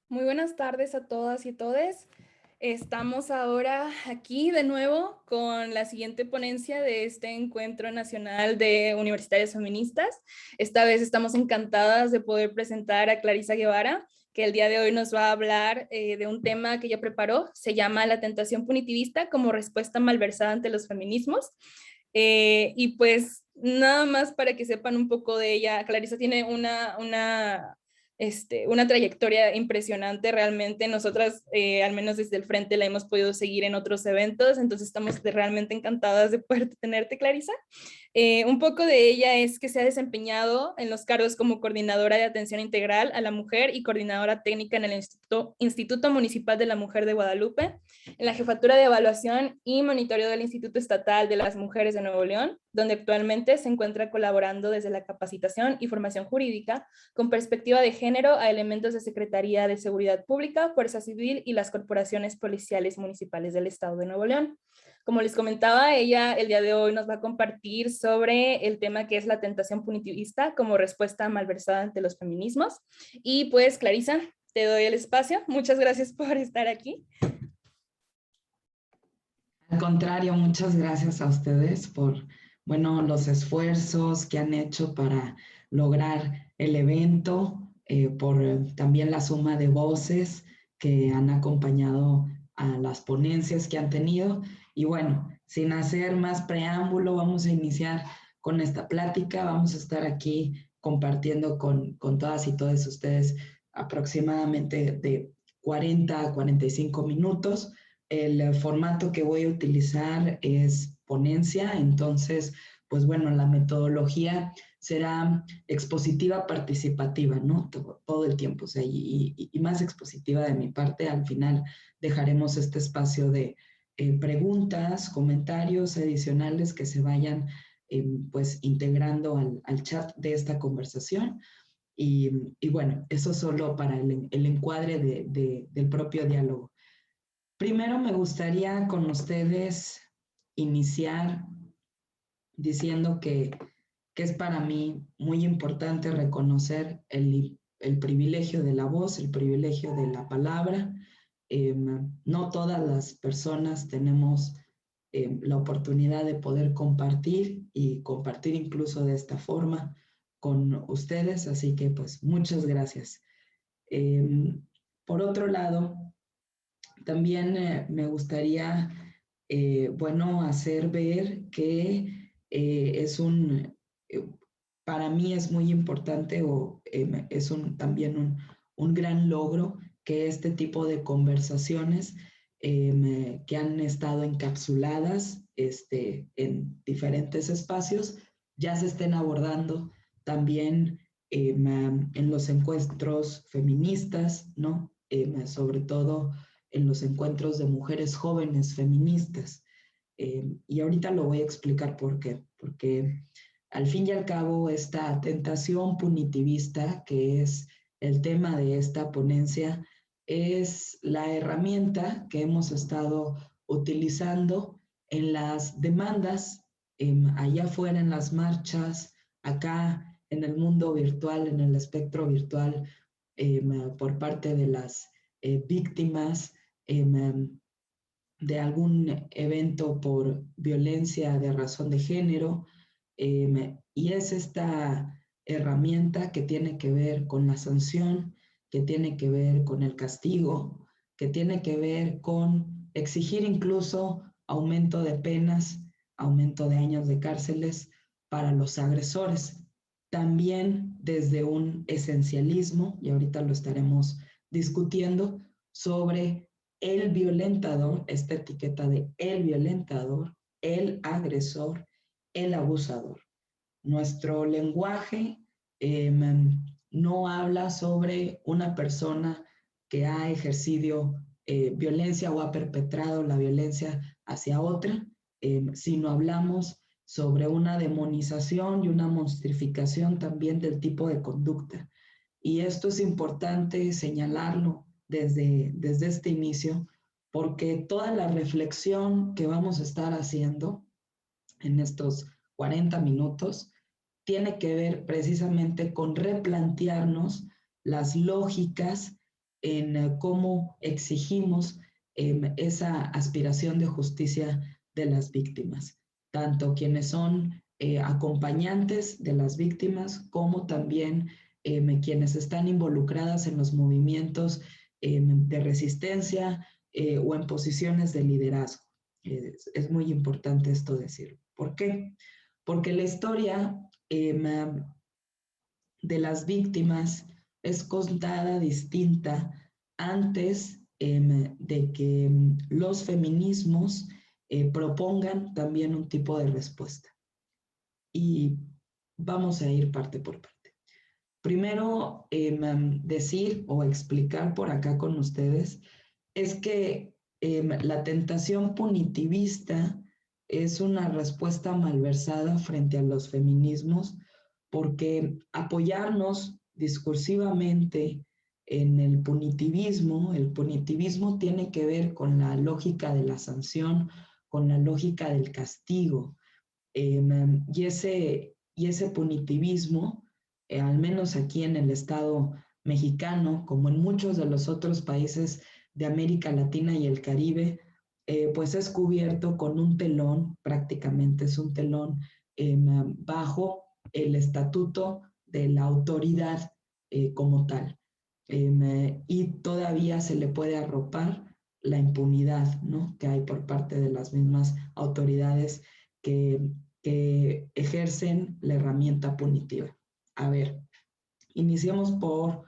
Muy buenas tardes a todas y todes. Estamos ahora aquí de nuevo con la siguiente ponencia de este Encuentro Nacional de Universitarias Feministas. Esta vez estamos encantadas de poder presentar a Clarisa Guevara, que el día de hoy nos va a hablar de un tema que ella preparó. Se llama La tentación punitivista como respuesta malversada ante los feminismos. Y pues nada más para que sepan un poco de ella, Clarisa tiene una trayectoria impresionante realmente. Nosotras, al menos desde el frente, la hemos podido seguir en otros eventos, entonces estamos realmente encantadas de poder tenerte, Clarisa. Un poco de ella es que se ha desempeñado en los cargos como coordinadora de atención integral a la mujer y coordinadora técnica en el Instituto Municipal de la Mujer de Guadalupe, en la Jefatura de Evaluación y Monitoreo del Instituto Estatal de las Mujeres de Nuevo León, donde actualmente se encuentra colaborando desde la capacitación y formación jurídica con perspectiva de género a elementos de Secretaría de Seguridad Pública, Fuerza Civil y las corporaciones policiales municipales del Estado de Nuevo León. Como les comentaba, ella el día de hoy nos va a compartir sobre el tema que es la tentación punitivista como respuesta malversada ante los feminismos. Y pues, Clarisa, te doy el espacio. Muchas gracias por estar aquí. Al contrario, muchas gracias a ustedes por, bueno, los esfuerzos que han hecho para lograr el evento, por también la suma de voces que han acompañado a las ponencias que han tenido. Y bueno, sin hacer más preámbulo, vamos a iniciar con esta plática. Vamos a estar aquí compartiendo con todas y todos ustedes aproximadamente de 40 a 45 minutos. El formato que voy a utilizar es ponencia, entonces, pues bueno, la metodología será expositiva participativa, ¿no? Todo el tiempo, o sea, y más expositiva de mi parte. Al final dejaremos este espacio de preguntas, comentarios adicionales que se vayan pues integrando al chat de esta conversación. Y bueno, eso solo para el encuadre del propio diálogo. Primero me gustaría con ustedes iniciar diciendo que es para mí muy importante reconocer el privilegio de la voz, el privilegio de la palabra. No todas las personas tenemos la oportunidad de poder compartir y compartir incluso de esta forma con ustedes, así que pues muchas gracias. Por otro lado, también me gustaría, bueno, hacer ver que para mí es muy importante o es también un gran logro que este tipo de conversaciones que han estado encapsuladas en diferentes espacios ya se estén abordando también en los encuentros feministas, ¿no? Sobre todo en los encuentros de mujeres jóvenes feministas. Y ahorita lo voy a explicar por qué. Porque al fin y al cabo, esta tentación punitivista, que es el tema de esta ponencia, es la herramienta que hemos estado utilizando en las demandas, allá afuera en las marchas, acá en el mundo virtual, en el espectro virtual, por parte de las víctimas de algún evento por violencia de razón de género, y es esta herramienta que tiene que ver con la sanción, que tiene que ver con el castigo, que tiene que ver con exigir incluso aumento de penas, aumento de años de cárceles para los agresores. También desde un esencialismo, y ahorita lo estaremos discutiendo, sobre el violentador, esta etiqueta de el violentador, el agresor, el abusador. Nuestro lenguaje no habla sobre una persona que ha ejercido violencia o ha perpetrado la violencia hacia otra, sino hablamos sobre una demonización y una monstrificación también del tipo de conducta. Y esto es importante señalarlo desde este inicio, porque toda la reflexión que vamos a estar haciendo en estos 40 minutos tiene que ver precisamente con replantearnos las lógicas en cómo exigimos esa aspiración de justicia de las víctimas, tanto quienes son acompañantes de las víctimas como también quienes están involucradas en los movimientos de resistencia o en posiciones de liderazgo. Es muy importante esto decirlo. ¿Por qué? Porque la historia de las víctimas es contada distinta antes de que los feminismos propongan también un tipo de respuesta. Y vamos a ir parte por parte. Primero, decir o explicar por acá con ustedes es que la tentación punitivista es una respuesta malversada frente a los feminismos, porque apoyarnos discursivamente en el punitivismo tiene que ver con la lógica de la sanción, con la lógica del castigo. Y ese punitivismo, al menos aquí en el Estado mexicano, como en muchos de los otros países de América Latina y el Caribe, pues es cubierto con un telón, prácticamente es un telón bajo el estatuto de la autoridad como tal. Y todavía se le puede arropar la impunidad, ¿no?, que hay por parte de las mismas autoridades que ejercen la herramienta punitiva. A ver, iniciemos por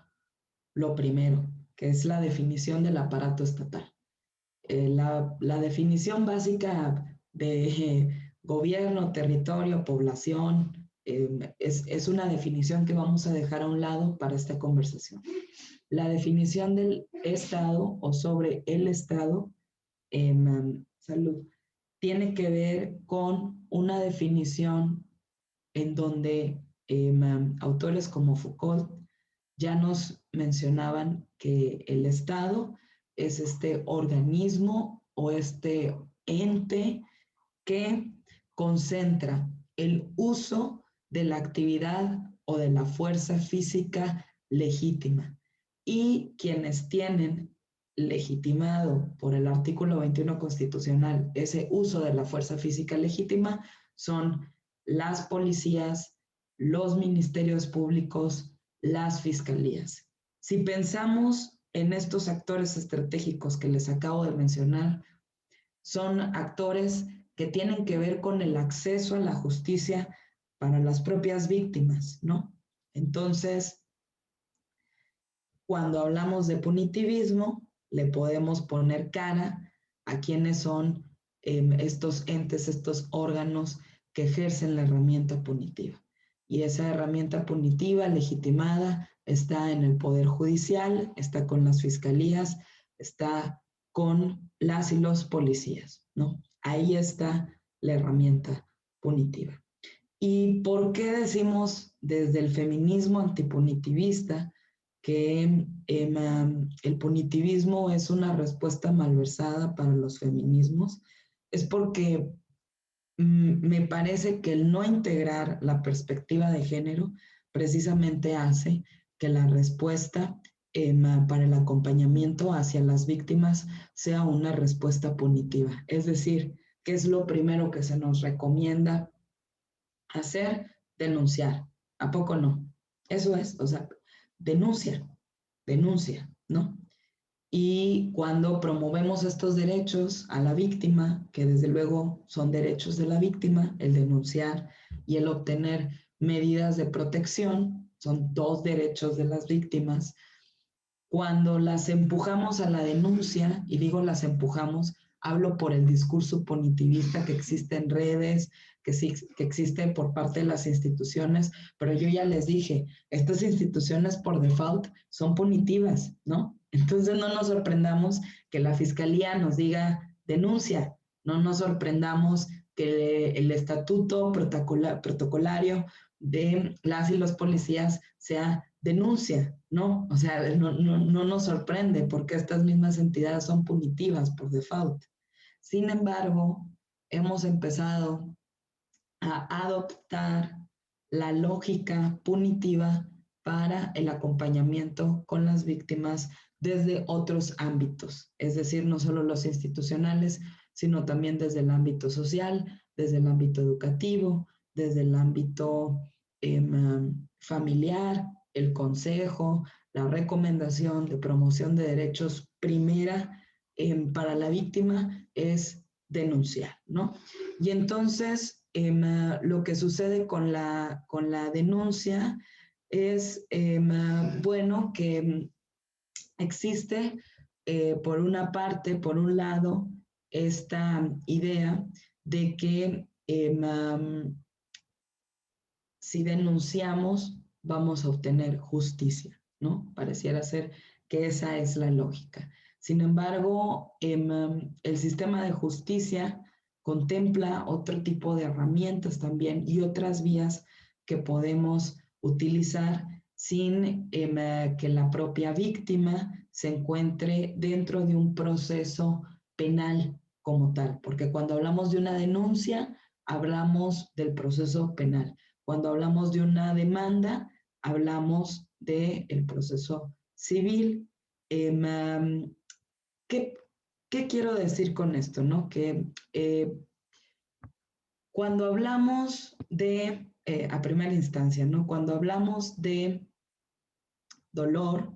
lo primero, que es la definición del aparato estatal. La definición básica de gobierno, territorio, población, es una definición que vamos a dejar a un lado para esta conversación. La definición del Estado o sobre el Estado, salud, tiene que ver con una definición en donde autores como Foucault ya nos mencionaban que el Estado es este organismo o este ente que concentra el uso de la actividad o de la fuerza física legítima. Y quienes tienen legitimado por el artículo 21 constitucional ese uso de la fuerza física legítima son las policías, los ministerios públicos, las fiscalías. Si pensamos en estos actores estratégicos que les acabo de mencionar, son actores que tienen que ver con el acceso a la justicia para las propias víctimas, ¿no? Entonces, cuando hablamos de punitivismo, le podemos poner cara a quiénes son estos entes, estos órganos que ejercen la herramienta punitiva. Y esa herramienta punitiva legitimada está en el Poder Judicial, está con las fiscalías, está con las y los policías, ¿no? Ahí está la herramienta punitiva. ¿Y por qué decimos desde el feminismo antipunitivista que el punitivismo es una respuesta malversada para los feminismos? Es porque me parece que el no integrar la perspectiva de género precisamente hace que la respuesta para el acompañamiento hacia las víctimas sea una respuesta punitiva. Es decir, ¿qué es lo primero que se nos recomienda hacer? Denunciar. ¿A poco no? Eso es, o sea, denuncia, denuncia, ¿no? Y cuando promovemos estos derechos a la víctima, que desde luego son derechos de la víctima, el denunciar y el obtener medidas de protección, son dos derechos de las víctimas, cuando las empujamos a la denuncia, y digo las empujamos, hablo por el discurso punitivista que existe en redes, que existe por parte de las instituciones, pero yo ya les dije, estas instituciones por default son punitivas, ¿no? Entonces no nos sorprendamos que la fiscalía nos diga denuncia, no nos sorprendamos que el estatuto protocolario de las y los policías sea denuncia, ¿no? O sea, no nos sorprende porque estas mismas entidades son punitivas por default. Sin embargo, hemos empezado a adoptar la lógica punitiva para el acompañamiento con las víctimas desde otros ámbitos, es decir, no solo los institucionales, sino también desde el ámbito social, desde el ámbito educativo, desde el ámbito familiar, el consejo, la recomendación de promoción de derechos primera para la víctima es denunciar, ¿no? Y entonces lo que sucede con la denuncia es, bueno, que existe por una parte, por un lado, esta idea de que si denunciamos vamos a obtener justicia, ¿no? Pareciera ser que esa es la lógica. Sin embargo, el sistema de justicia contempla otro tipo de herramientas también y otras vías que podemos utilizar sin que la propia víctima se encuentre dentro de un proceso penal como tal, porque cuando hablamos de una denuncia, hablamos del proceso penal. Cuando hablamos de una demanda, hablamos del proceso civil. ¿Qué, ¿Qué quiero decir con esto? ¿No? Que cuando hablamos de, a primera instancia, ¿no? Cuando hablamos de dolor,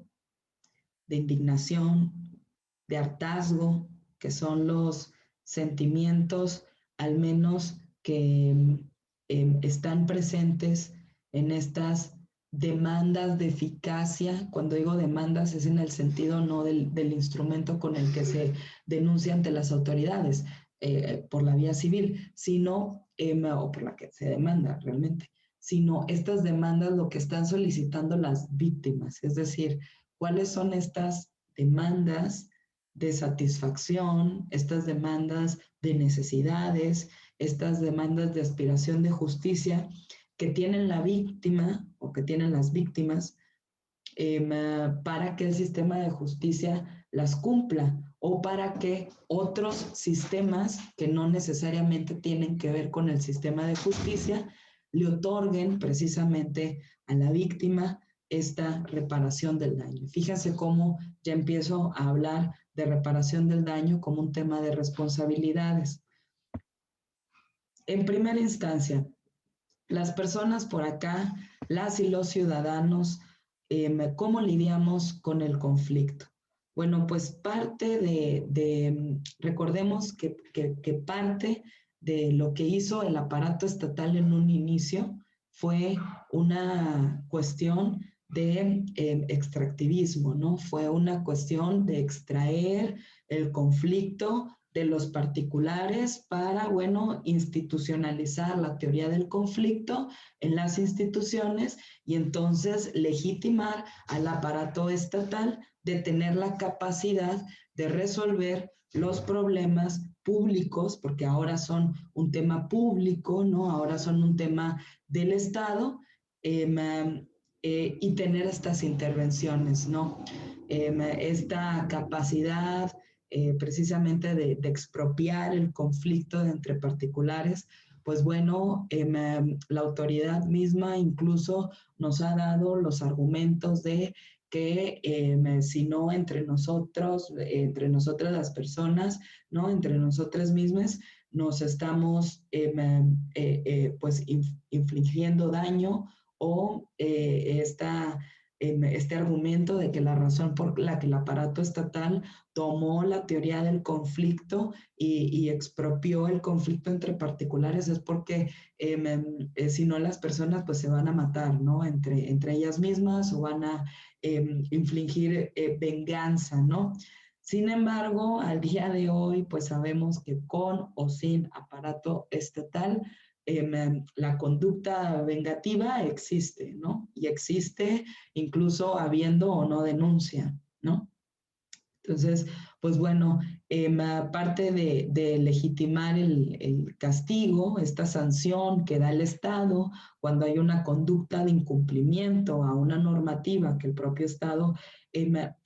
de indignación, de hartazgo, que son los sentimientos al menos que están presentes en estas demandas de eficacia. Cuando digo demandas es en el sentido no del instrumento con el que se denuncia ante las autoridades por la vía civil, sino, o por la que se demanda realmente, sino estas demandas lo que están solicitando las víctimas, es decir, cuáles son estas demandas de satisfacción, estas demandas de necesidades, estas demandas de aspiración de justicia que tienen la víctima o que tienen las víctimas para que el sistema de justicia las cumpla o para que otros sistemas que no necesariamente tienen que ver con el sistema de justicia le otorguen precisamente a la víctima esta reparación del daño. Fíjense cómo ya empiezo a hablar de reparación del daño como un tema de responsabilidades. En primera instancia, las personas por acá, las y los ciudadanos, ¿cómo lidiamos con el conflicto? Bueno, pues parte recordemos que parte de lo que hizo el aparato estatal en un inicio fue una cuestión de extractivismo, ¿no? Fue una cuestión de extraer el conflicto de los particulares para, bueno, institucionalizar la teoría del conflicto en las instituciones y entonces legitimar al aparato estatal de tener la capacidad de resolver los problemas públicos, porque ahora son un tema público, ¿no? Ahora son un tema del Estado, y tener estas intervenciones, ¿no? Esta capacidad precisamente de expropiar el conflicto entre particulares, pues bueno, la autoridad misma incluso nos ha dado los argumentos de que si no entre nosotros, entre nosotras las personas, ¿no? Entre nosotras mismas, nos estamos pues infligiendo daño o este argumento de que la razón por la que el aparato estatal tomó la teoría del conflicto y expropió el conflicto entre particulares es porque si no las personas pues se van a matar, ¿no? Entre ellas mismas o van a infligir venganza, ¿no? Sin embargo, al día de hoy, pues sabemos que con o sin aparato estatal, la conducta vengativa existe, ¿no? Y existe incluso habiendo o no denuncia, ¿no? Entonces, pues bueno, aparte de legitimar el castigo, esta sanción que da el Estado cuando hay una conducta de incumplimiento a una normativa que el propio Estado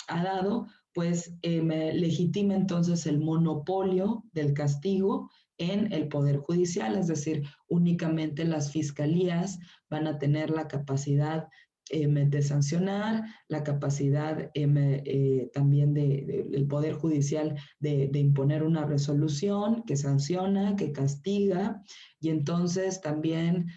ha dado, pues legitima entonces el monopolio del castigo en el Poder Judicial, es decir, únicamente las fiscalías van a tener la capacidad de sancionar, la capacidad también del Poder Judicial de imponer una resolución que sanciona, que castiga, y entonces también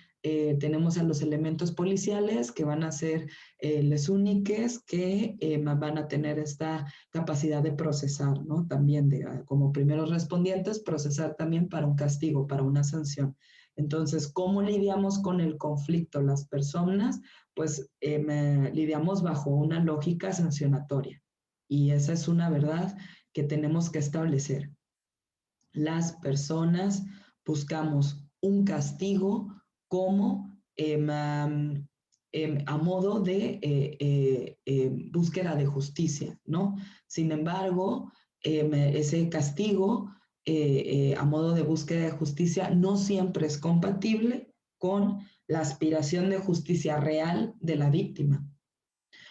tenemos a los elementos policiales que van a ser los únicos que van a tener esta capacidad de procesar, ¿no? También como primeros respondientes, procesar también para un castigo, para una sanción. Entonces, ¿cómo lidiamos con el conflicto las personas? Pues lidiamos bajo una lógica sancionatoria. Y esa es una verdad que tenemos que establecer. Las personas buscamos un castigo como a modo de búsqueda de justicia, ¿no? Sin embargo, ese castigo a modo de búsqueda de justicia no siempre es compatible con la aspiración de justicia real de la víctima.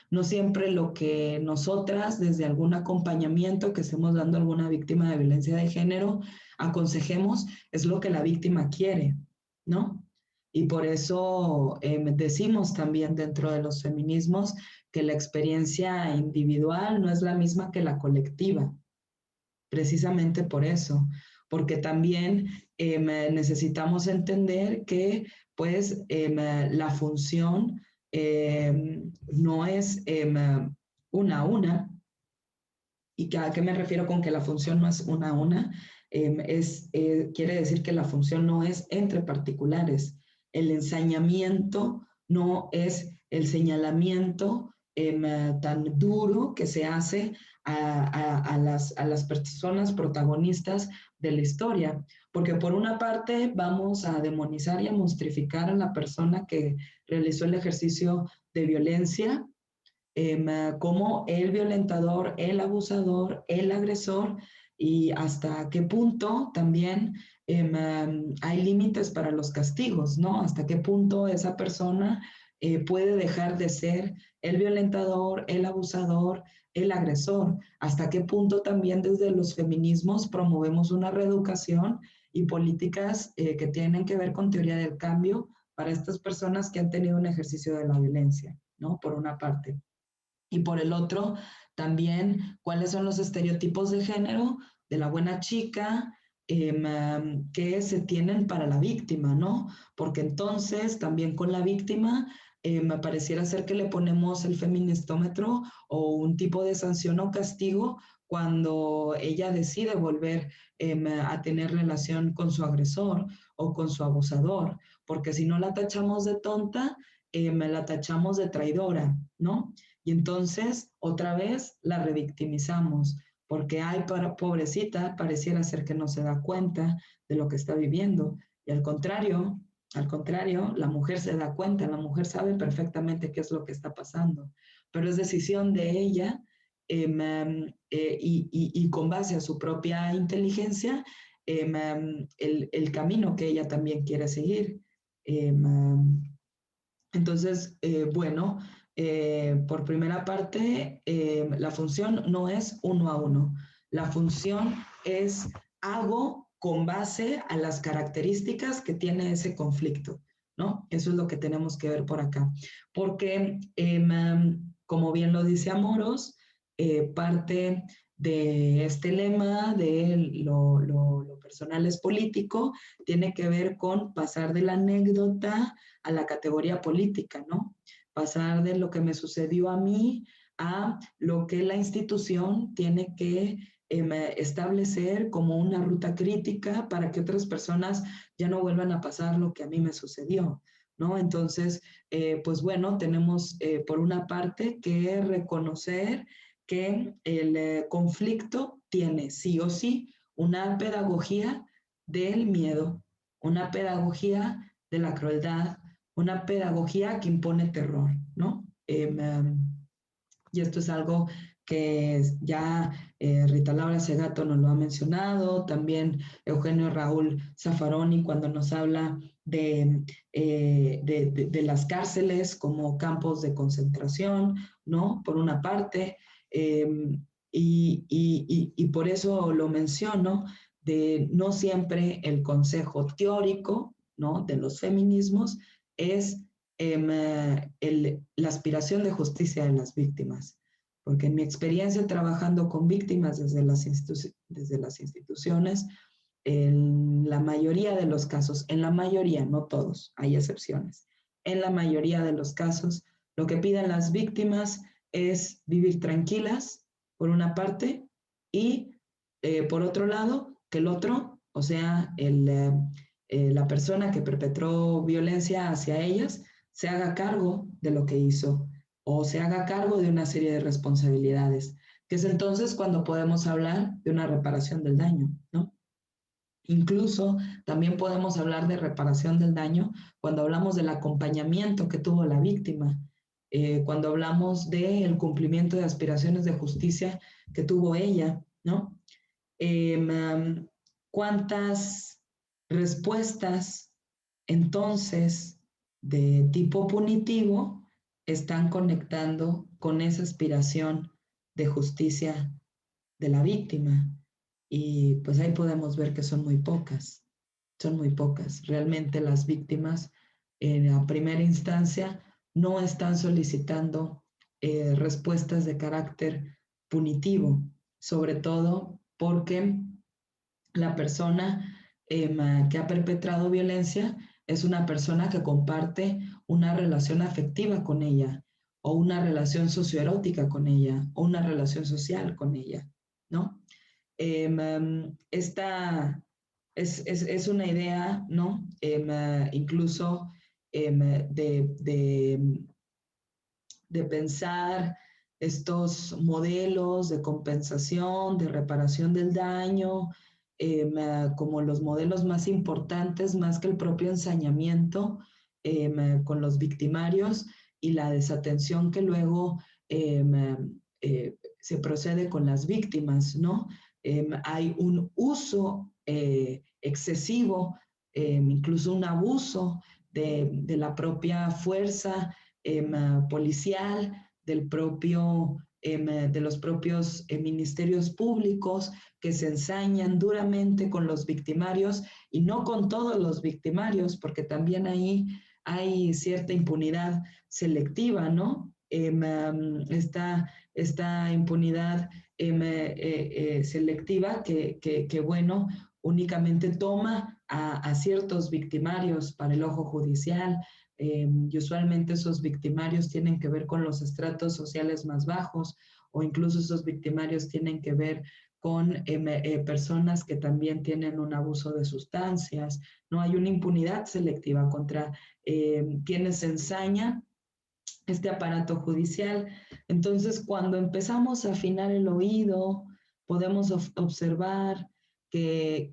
No siempre lo que nosotras, desde algún acompañamiento que estemos dando a alguna víctima de violencia de género, aconsejemos, es lo que la víctima quiere, ¿no? Y por eso decimos también dentro de los feminismos que la experiencia individual no es la misma que la colectiva, precisamente por eso, porque también necesitamos entender que pues la función no es una a una. ¿Y a qué me refiero con que la función no es una a una? Quiere decir que la función no es entre particulares. El ensañamiento no es el señalamiento tan duro que se hace a las personas protagonistas de la historia, porque por una parte vamos a demonizar y a monstrificar a la persona que realizó el ejercicio de violencia como el violentador, el abusador, el agresor y hasta qué punto también hay límites para los castigos, ¿no? Hasta qué punto esa persona puede dejar de ser el violentador, el abusador, el agresor, hasta qué punto también desde los feminismos promovemos una reeducación y políticas que tienen que ver con teoría del cambio para estas personas que han tenido un ejercicio de la violencia, ¿no? Por una parte. Y por el otro, también cuáles son los estereotipos de género de la buena chica que se tienen para la víctima, ¿no? Porque entonces también con la víctima me pareciera ser que le ponemos el feministómetro o un tipo de sanción o castigo cuando ella decide volver a tener relación con su agresor o con su abusador, porque si no la tachamos de tonta, la tachamos de traidora, ¿no? Y entonces, otra vez, la revictimizamos, porque, ay, pobrecita, pareciera ser que no se da cuenta de lo que está viviendo. Y al contrario, la mujer se da cuenta, la mujer sabe perfectamente qué es lo que está pasando, pero es decisión de ella y con base a su propia inteligencia, el camino que ella también quiere seguir. Entonces, bueno, por primera parte, la función no es uno a uno. La función es hago con base a las características que tiene ese conflicto, ¿no? Eso es lo que tenemos que ver por acá. Porque, como bien lo dice Amoros, parte de este lema de lo personal es político, tiene que ver con pasar de la anécdota a la categoría política, ¿no? Pasar de lo que me sucedió a mí a lo que la institución tiene que establecer como una ruta crítica para que otras personas ya no vuelvan a pasar lo que a mí me sucedió, ¿no? Entonces, pues bueno, tenemos por una parte que reconocer que el conflicto tiene sí o sí una pedagogía del miedo, una pedagogía de la crueldad, una pedagogía que impone terror, ¿no? Y esto es algo que ya Rita Laura Segato nos lo ha mencionado, también Eugenio Raúl Zaffaroni cuando nos habla de las cárceles como campos de concentración, ¿no? Por una parte, y por eso lo menciono, de no siempre el consejo teórico, ¿no? De los feminismos es la aspiración de justicia de las víctimas. Porque en mi experiencia trabajando con víctimas desde las instituciones, en la mayoría de los casos, en la mayoría, no todos, hay excepciones, en la mayoría de los casos, lo que piden las víctimas es vivir tranquilas, por una parte, y por otro lado, que el otro, o sea, la persona que perpetró violencia hacia ellas, se haga cargo de lo que hizo o se haga cargo de una serie de responsabilidades, que es entonces cuando podemos hablar de una reparación del daño, ¿no? Incluso también podemos hablar de reparación del daño cuando hablamos del acompañamiento que tuvo la víctima, cuando hablamos del cumplimiento de aspiraciones de justicia que tuvo ella, ¿no? ¿Cuántas respuestas entonces de tipo punitivo están conectando con esa aspiración de justicia de la víctima? Y pues ahí podemos ver que son muy pocas, son muy pocas. Realmente las víctimas en la primera instancia no están solicitando respuestas de carácter punitivo, sobre todo porque la persona que ha perpetrado violencia es una persona que comparte una relación afectiva con ella, o una relación socioerótica con ella, o una relación social con ella, ¿no? Esta es una idea, ¿no? Incluso de pensar estos modelos de compensación, de reparación del daño, como los modelos más importantes, más que el propio ensañamiento con los victimarios y la desatención que luego se procede con las víctimas, ¿no? Hay un uso excesivo, incluso un abuso de la propia fuerza policial, de los propios ministerios públicos que se ensañan duramente con los victimarios y no con todos los victimarios, porque también ahí hay cierta impunidad selectiva, ¿no? Esta impunidad selectiva que, bueno, únicamente toma a ciertos victimarios para el ojo judicial, y usualmente esos victimarios tienen que ver con los estratos sociales más bajos, o incluso esos victimarios tienen que ver con personas que también tienen un abuso de sustancias. No hay una impunidad selectiva contra quienes ensañan este aparato judicial. Entonces, cuando empezamos a afinar el oído, podemos observar que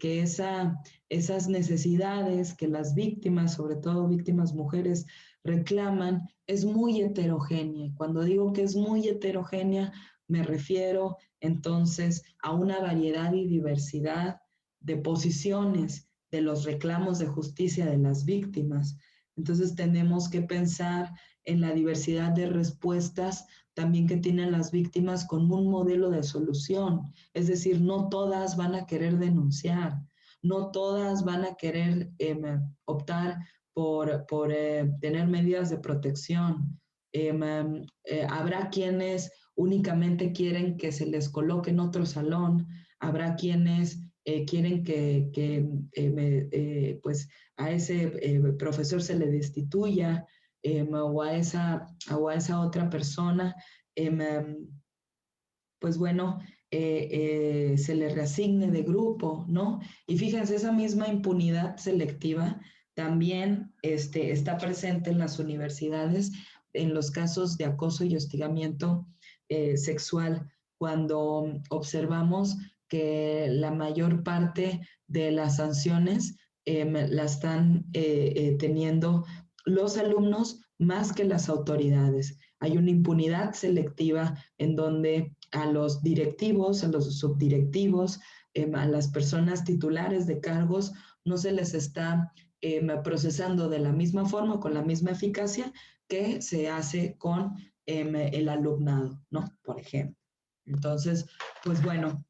esas necesidades que las víctimas, sobre todo víctimas mujeres, reclaman, es muy heterogénea. Cuando digo que es muy heterogénea, me refiero entonces a una variedad y diversidad de posiciones de los reclamos de justicia de las víctimas. Entonces tenemos que pensar en la diversidad de respuestas también que tienen las víctimas con un modelo de solución. Es decir, no todas van a querer denunciar, no todas van a querer optar por tener medidas de protección. Habrá quienes únicamente quieren que se les coloque en otro salón, habrá quienes quieren que pues a ese profesor se le destituya o a esa otra persona, pues bueno, se le reasigne de grupo, ¿no? Y fíjense, esa misma impunidad selectiva también está presente en las universidades en los casos de acoso y hostigamiento sexual, cuando observamos que la mayor parte de las sanciones la están teniendo los alumnos más que las autoridades. Hay una impunidad selectiva en donde a los directivos, a los subdirectivos, a las personas titulares de cargos, no se les está procesando de la misma forma, con la misma eficacia que se hace con el alumnado, ¿no? Por ejemplo. Entonces, pues bueno,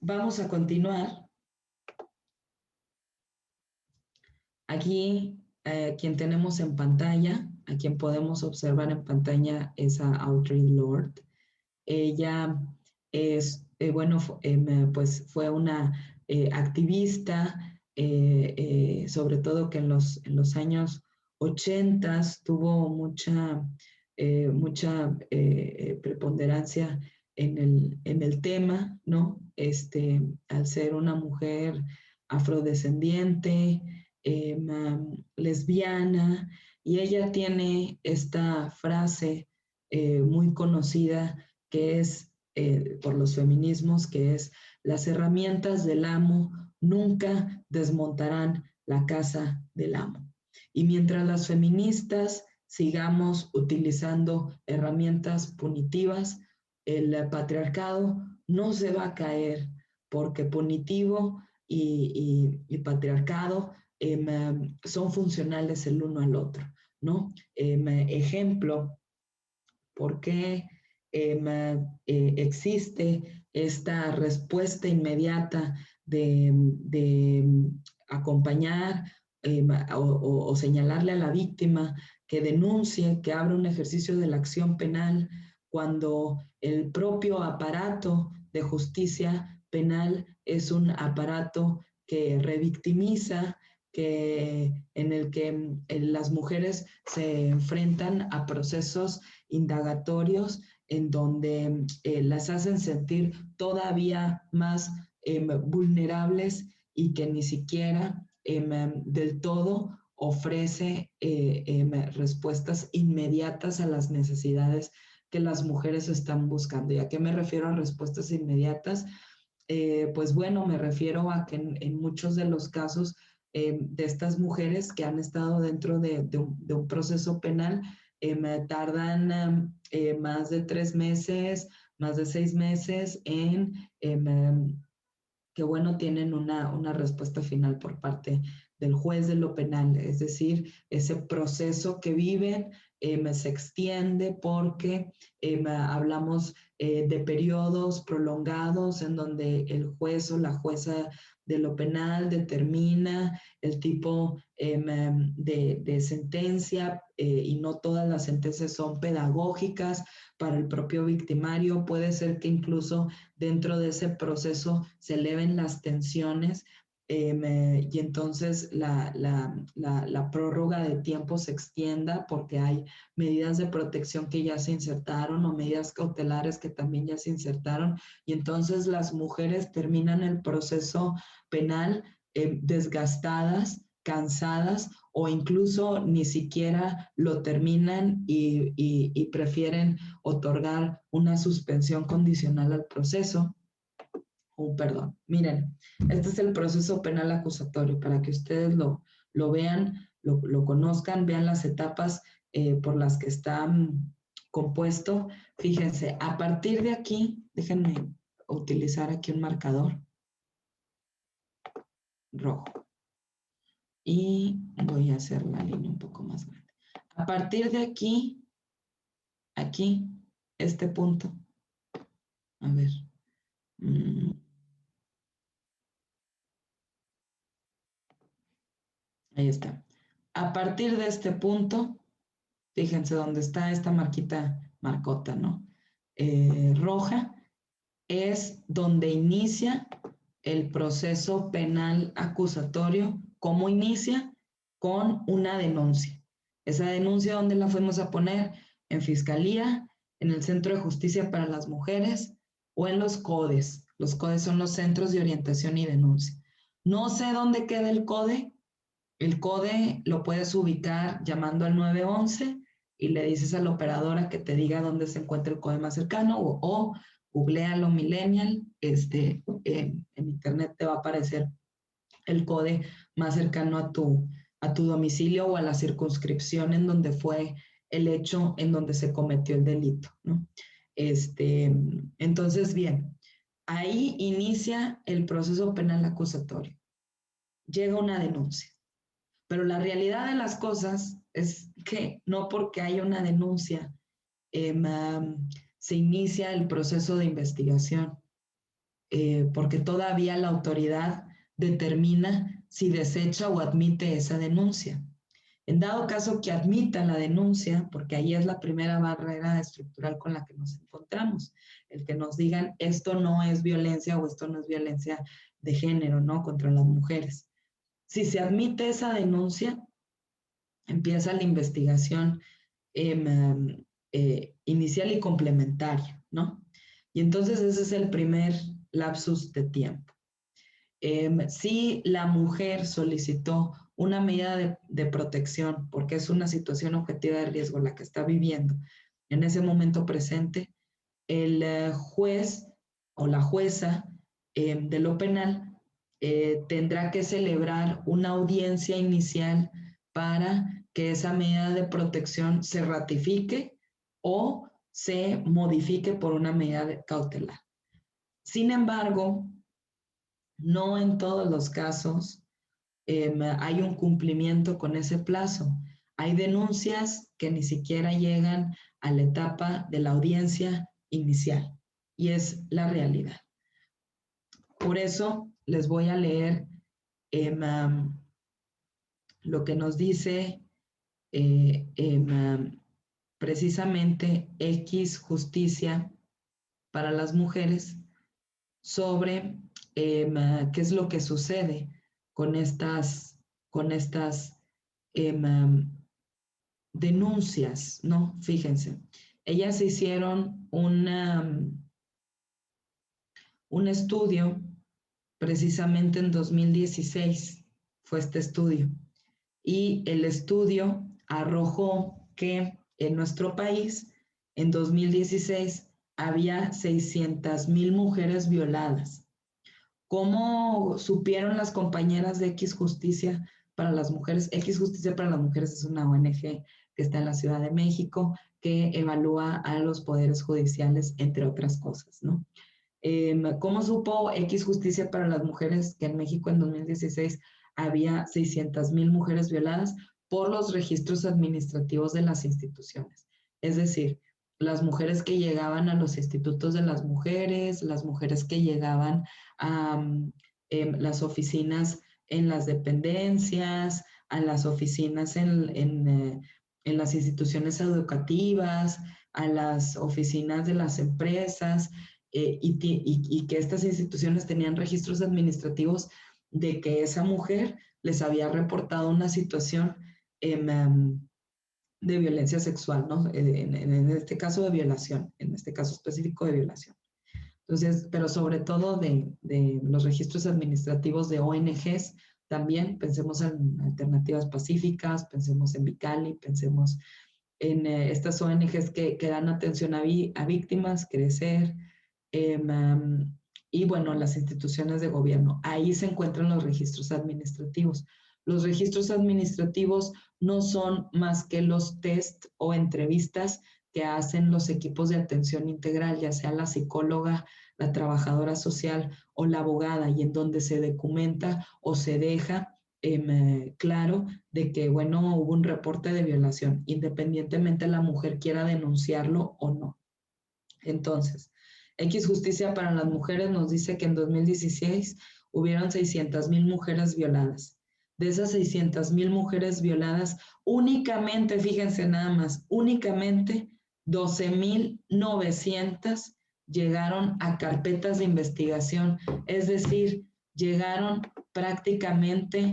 vamos a continuar. Aquí, quien tenemos en pantalla, a quien podemos observar en pantalla es a Audre Lorde. Ella es, bueno, pues fue una activista, sobre todo que en los años 80 tuvo mucha preponderancia en el tema, ¿no? Al ser una mujer afrodescendiente, lesbiana, y ella tiene esta frase muy conocida que es por los feminismos, que es: las herramientas del amo nunca desmontarán la casa del amo. Y mientras las feministas sigamos utilizando herramientas punitivas, el patriarcado no se va a caer, porque punitivo y patriarcado son funcionales el uno al otro, ¿no? Ejemplo, ¿por qué existe esta respuesta inmediata de acompañar o señalarle a la víctima que denuncie, que abra un ejercicio de la acción penal, cuando el propio aparato de justicia penal es un aparato que revictimiza, en el que las mujeres se enfrentan a procesos indagatorios en donde las hacen sentir todavía más vulnerables, y que ni siquiera del todo ofrece respuestas inmediatas a las necesidades que las mujeres están buscando. ¿Y a qué me refiero a respuestas inmediatas? Pues bueno, me refiero a que en muchos de los casos de estas mujeres que han estado dentro de un proceso penal, tardan más de 3 meses, más de 6 meses en que, bueno, tienen una respuesta final por parte del juez de lo penal. Es decir, ese proceso que viven se extiende porque hablamos de periodos prolongados en donde el juez o la jueza de lo penal determina el tipo de sentencia, y no todas las sentencias son pedagógicas para el propio victimario. Puede ser que incluso dentro de ese proceso se eleven las tensiones, y entonces la prórroga de tiempo se extienda porque hay medidas de protección que ya se insertaron o medidas cautelares que también ya se insertaron, y entonces las mujeres terminan el proceso penal desgastadas, cansadas, o incluso ni siquiera lo terminan y prefieren otorgar una suspensión condicional al proceso. Perdón. Miren, este es el proceso penal acusatorio, para que ustedes lo vean, lo conozcan, vean las etapas por las que está compuesto. Fíjense, a partir de aquí, déjenme utilizar aquí un marcador rojo. Y voy a hacer la línea un poco más grande. A partir de aquí, este punto. A ver. Ahí está. A partir de este punto, fíjense dónde está esta marcota, ¿no? Roja, es donde inicia el proceso penal acusatorio. ¿Cómo inicia? Con una denuncia. Esa denuncia, ¿dónde la fuimos a poner? En Fiscalía, en el Centro de Justicia para las Mujeres o en los CODES. Los CODES son los Centros de Orientación y Denuncia. No sé dónde queda el CODE. El CODE lo puedes ubicar llamando al 911 y le dices a la operadora que te diga dónde se encuentra el CODE más cercano o googlealo Millennial, en internet te va a aparecer el CODE más cercano a tu domicilio o a la circunscripción en donde fue el hecho en donde se cometió el delito, ¿no? Entonces, bien, ahí inicia el proceso penal acusatorio. Llega una denuncia. Pero la realidad de las cosas es que no porque haya una denuncia se inicia el proceso de investigación, porque todavía la autoridad determina si desecha o admite esa denuncia. En dado caso que admita la denuncia, porque ahí es la primera barrera estructural con la que nos encontramos, el que nos digan esto no es violencia o esto no es violencia de género, ¿no? Contra las mujeres. Si se admite esa denuncia, empieza la investigación inicial y complementaria, ¿no? Y entonces ese es el primer lapsus de tiempo. Si la mujer solicitó una medida de protección porque es una situación objetiva de riesgo la que está viviendo en ese momento presente, el juez o la jueza de lo penal tendrá que celebrar una audiencia inicial para que esa medida de protección se ratifique o se modifique por una medida cautelar. Sin embargo, no en todos los casos hay un cumplimiento con ese plazo. Hay denuncias que ni siquiera llegan a la etapa de la audiencia inicial y es la realidad. Por eso les voy a leer lo que nos dice precisamente X Justicia para las Mujeres sobre qué es lo que sucede con estas denuncias, ¿no? Fíjense, ellas hicieron un estudio precisamente en 2016, fue este estudio, y el estudio arrojó que en nuestro país, en 2016, había 600,000 mujeres violadas. ¿Cómo supieron las compañeras de X Justicia para las Mujeres? X Justicia para las Mujeres es una ONG que está en la Ciudad de México, que evalúa a los poderes judiciales, entre otras cosas, ¿no? ¿Cómo supo X Justicia para las Mujeres que en México en 2016 había 600,000 mujeres violadas? Por los registros administrativos de las instituciones. Es decir, las mujeres que llegaban a los institutos de las mujeres, las mujeres que llegaban a las oficinas en las dependencias, a las oficinas en las instituciones educativas, a las oficinas de las empresas, y que estas instituciones tenían registros administrativos de que esa mujer les había reportado una situación de violencia sexual, ¿no? En este caso de violación, en este caso específico de violación. Entonces, pero sobre todo de los registros administrativos de ONGs, también pensemos en Alternativas Pacíficas, pensemos en Vicali, pensemos en estas ONGs que dan atención a víctimas, Crecer, y bueno, las instituciones de gobierno. Ahí se encuentran los registros administrativos. Los registros administrativos no son más que los test o entrevistas que hacen los equipos de atención integral, ya sea la psicóloga, la trabajadora social o la abogada, y en donde se documenta o se deja claro de que, bueno, hubo un reporte de violación, independientemente la mujer quiera denunciarlo o no. Entonces, X Justicia para las Mujeres nos dice que en 2016 hubieron 600,000 mujeres violadas. De esas 600,000 mujeres violadas, únicamente, fíjense nada más, únicamente 12,900 llegaron a carpetas de investigación, es decir, llegaron prácticamente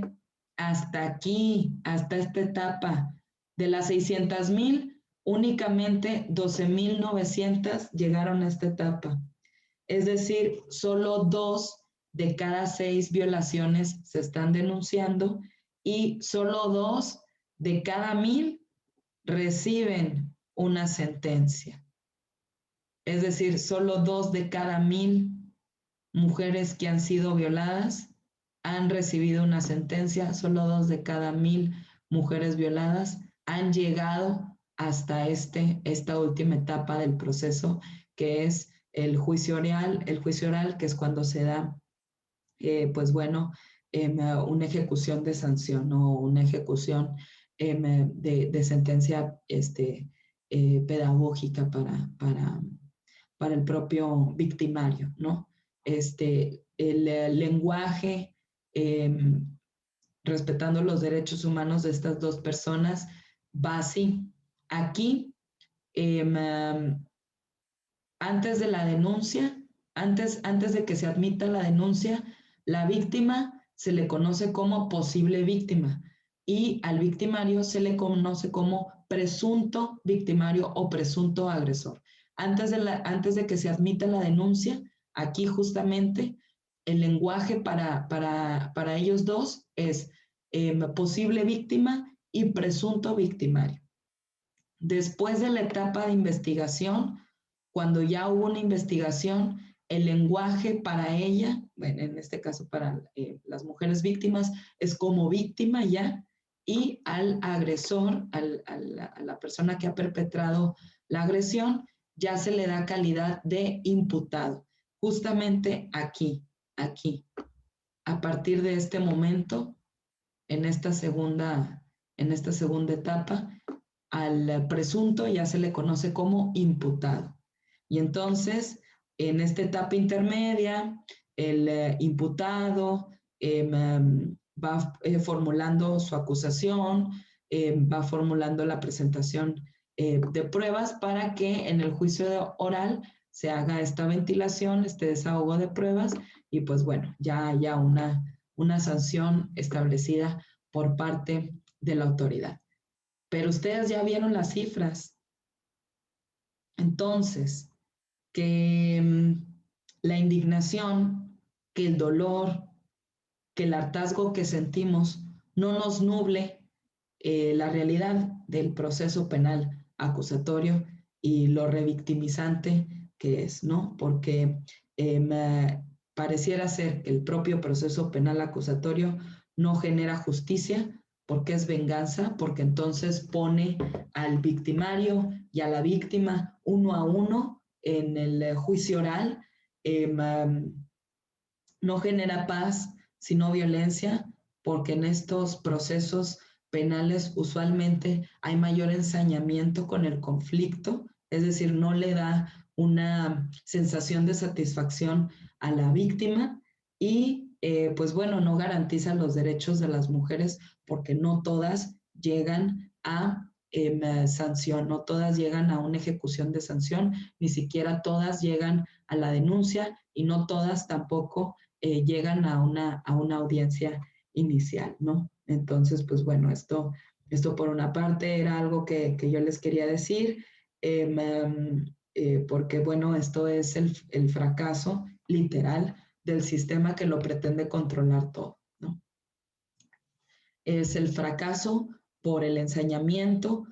hasta aquí, hasta esta etapa. De las 600,000, únicamente 12,900 llegaron a esta etapa. Es decir, solo 2 de cada 6 violaciones se están denunciando y solo 2 de cada 1,000 reciben una sentencia. Es decir, solo 2 de cada 1,000 mujeres que han sido violadas han recibido una sentencia, solo 2 de cada 1,000 mujeres violadas han llegado hasta esta última etapa del proceso, que es el juicio oral, que es cuando se da, pues bueno, una ejecución de sanción o una ejecución de sentencia pedagógica para el propio victimario, ¿no? El lenguaje, respetando los derechos humanos de estas dos personas, va así. Aquí, antes de la denuncia, antes de que se admita la denuncia, la víctima se le conoce como posible víctima y al victimario se le conoce como presunto victimario o presunto agresor. Antes de que se admita la denuncia, aquí justamente el lenguaje para ellos dos es posible víctima y presunto victimario. Después de la etapa de investigación, cuando ya hubo una investigación, el lenguaje para ella, bueno, en este caso para las mujeres víctimas, es como víctima ya, y al agresor, a la persona que ha perpetrado la agresión, ya se le da calidad de imputado. Justamente aquí. A partir de este momento, en esta segunda etapa, al presunto ya se le conoce como imputado. Y entonces, en esta etapa intermedia, el imputado va formulando su acusación, va formulando la presentación de pruebas para que en el juicio oral se haga esta ventilación, este desahogo de pruebas y pues bueno, ya haya una sanción establecida por parte de la autoridad. Pero ustedes ya vieron las cifras. Entonces, que la indignación, que el dolor, que el hartazgo que sentimos no nos nuble la realidad del proceso penal acusatorio y lo revictimizante que es, ¿no? Porque pareciera ser que el propio proceso penal acusatorio no genera justicia porque es venganza, porque entonces pone al victimario y a la víctima uno a uno en el juicio oral, no genera paz, sino violencia, porque en estos procesos penales usualmente hay mayor ensañamiento con el conflicto, es decir, no le da una sensación de satisfacción a la víctima y pues bueno, no garantiza los derechos de las mujeres porque no todas llegan a sanción, no todas llegan a una ejecución de sanción, ni siquiera todas llegan a la denuncia y no todas tampoco llegan a una audiencia inicial, ¿no? Entonces, pues bueno, esto por una parte era algo que yo les quería decir, porque bueno, esto es el fracaso literal del sistema que lo pretende controlar todo, ¿no? Es el fracaso por el ensañamiento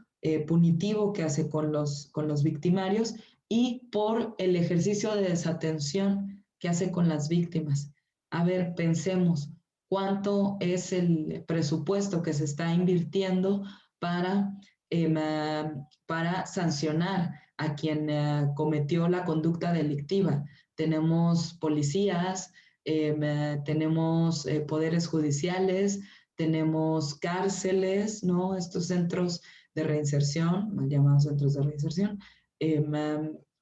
punitivo que hace con los victimarios y por el ejercicio de desatención que hace con las víctimas. A ver, pensemos, ¿cuánto es el presupuesto que se está invirtiendo para para sancionar a quien cometió la conducta delictiva. Tenemos policías, tenemos poderes judiciales, tenemos cárceles, ¿no? Estos centros de reinserción, mal llamados centros de reinserción,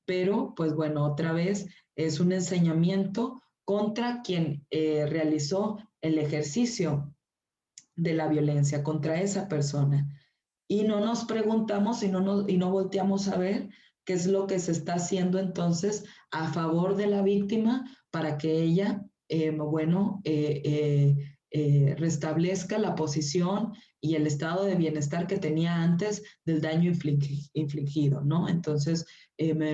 pero pues bueno, otra vez es un enseñamiento contra quien realizó el ejercicio de la violencia, contra esa persona. Y no nos preguntamos y no volteamos a ver qué es lo que se está haciendo entonces a favor de la víctima para que ella, restablezca la posición y el estado de bienestar que tenía antes del daño infligido, ¿no? Entonces,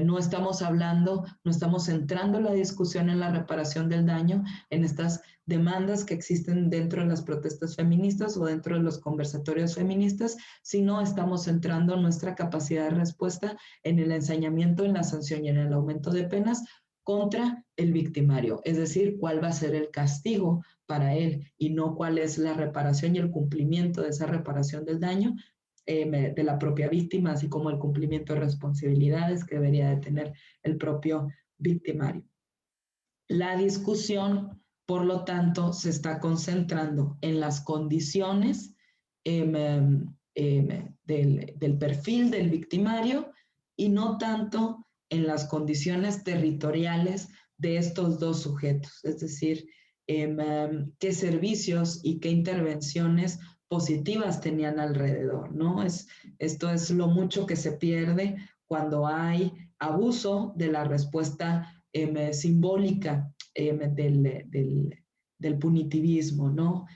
no estamos hablando, no estamos centrando la discusión en la reparación del daño, en estas demandas que existen dentro de las protestas feministas o dentro de los conversatorios feministas, sino estamos centrando nuestra capacidad de respuesta en el ensañamiento, en la sanción y en el aumento de penas contra el victimario, es decir, cuál va a ser el castigo para él y no cuál es la reparación y el cumplimiento de esa reparación del daño de la propia víctima, así como el cumplimiento de responsabilidades que debería de tener el propio victimario. La discusión, por lo tanto, se está concentrando en las condiciones del perfil del victimario y no tanto en las condiciones territoriales de estos dos sujetos, es decir, qué servicios y qué intervenciones positivas tenían alrededor, ¿no? Esto es lo mucho que se pierde cuando hay abuso de la respuesta simbólica del punitivismo, ¿no?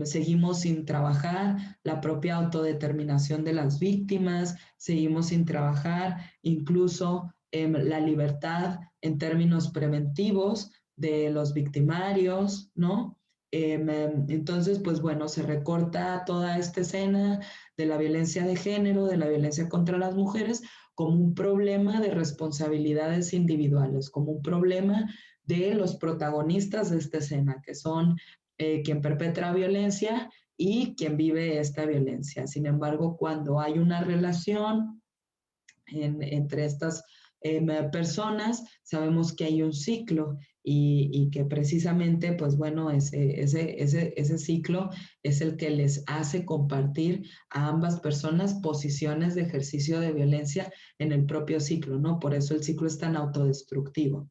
Seguimos sin trabajar la propia autodeterminación de las víctimas, seguimos sin trabajar incluso la libertad en términos preventivos de los victimarios, ¿no? Entonces, pues bueno, se recorta toda esta escena de la violencia de género, de la violencia contra las mujeres, como un problema de responsabilidades individuales, como un problema de los protagonistas de esta escena, que son quien perpetra violencia y quien vive esta violencia. Sin embargo, cuando hay una relación entre estas personas, sabemos que hay un ciclo y que precisamente, pues bueno, ese ciclo es el que les hace compartir a ambas personas posiciones de ejercicio de violencia en el propio ciclo, ¿no? Por eso el ciclo es tan autodestructivo.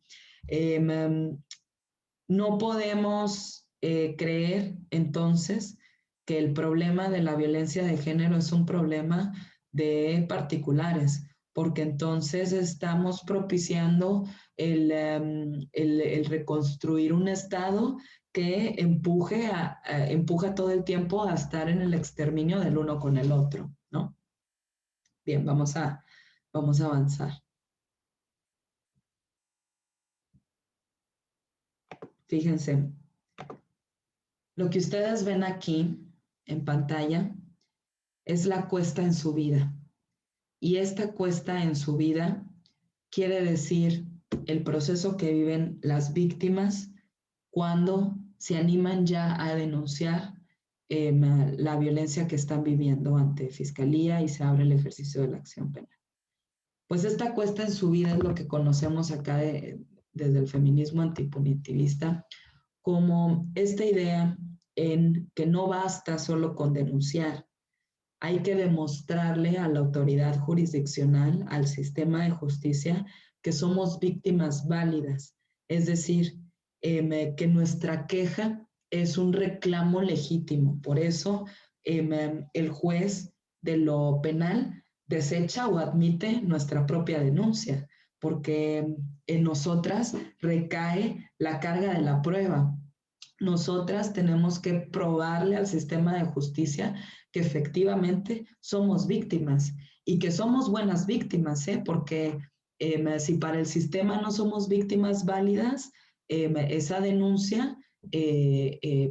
No podemos creer entonces que el problema de la violencia de género es un problema de particulares, porque entonces estamos propiciando el reconstruir un Estado que empuja todo el tiempo a estar en el exterminio del uno con el otro, ¿no? Bien, vamos a avanzar. Fíjense, lo que ustedes ven aquí en pantalla es la cuesta en su vida. Y esta cuesta en su vida quiere decir el proceso que viven las víctimas cuando se animan ya a denunciar la violencia que están viviendo ante Fiscalía y se abre el ejercicio de la acción penal. Pues esta cuesta en su vida es lo que conocemos acá desde el feminismo antipunitivista como esta idea en que no basta solo con denunciar, hay que demostrarle a la autoridad jurisdiccional, al sistema de justicia, que somos víctimas válidas, es decir, que nuestra queja es un reclamo legítimo. Por eso el juez de lo penal desecha o admite nuestra propia denuncia, porque en nosotras recae la carga de la prueba. Nosotras tenemos que probarle al sistema de justicia que efectivamente somos víctimas y que somos buenas víctimas, porque si para el sistema no somos víctimas válidas, esa denuncia,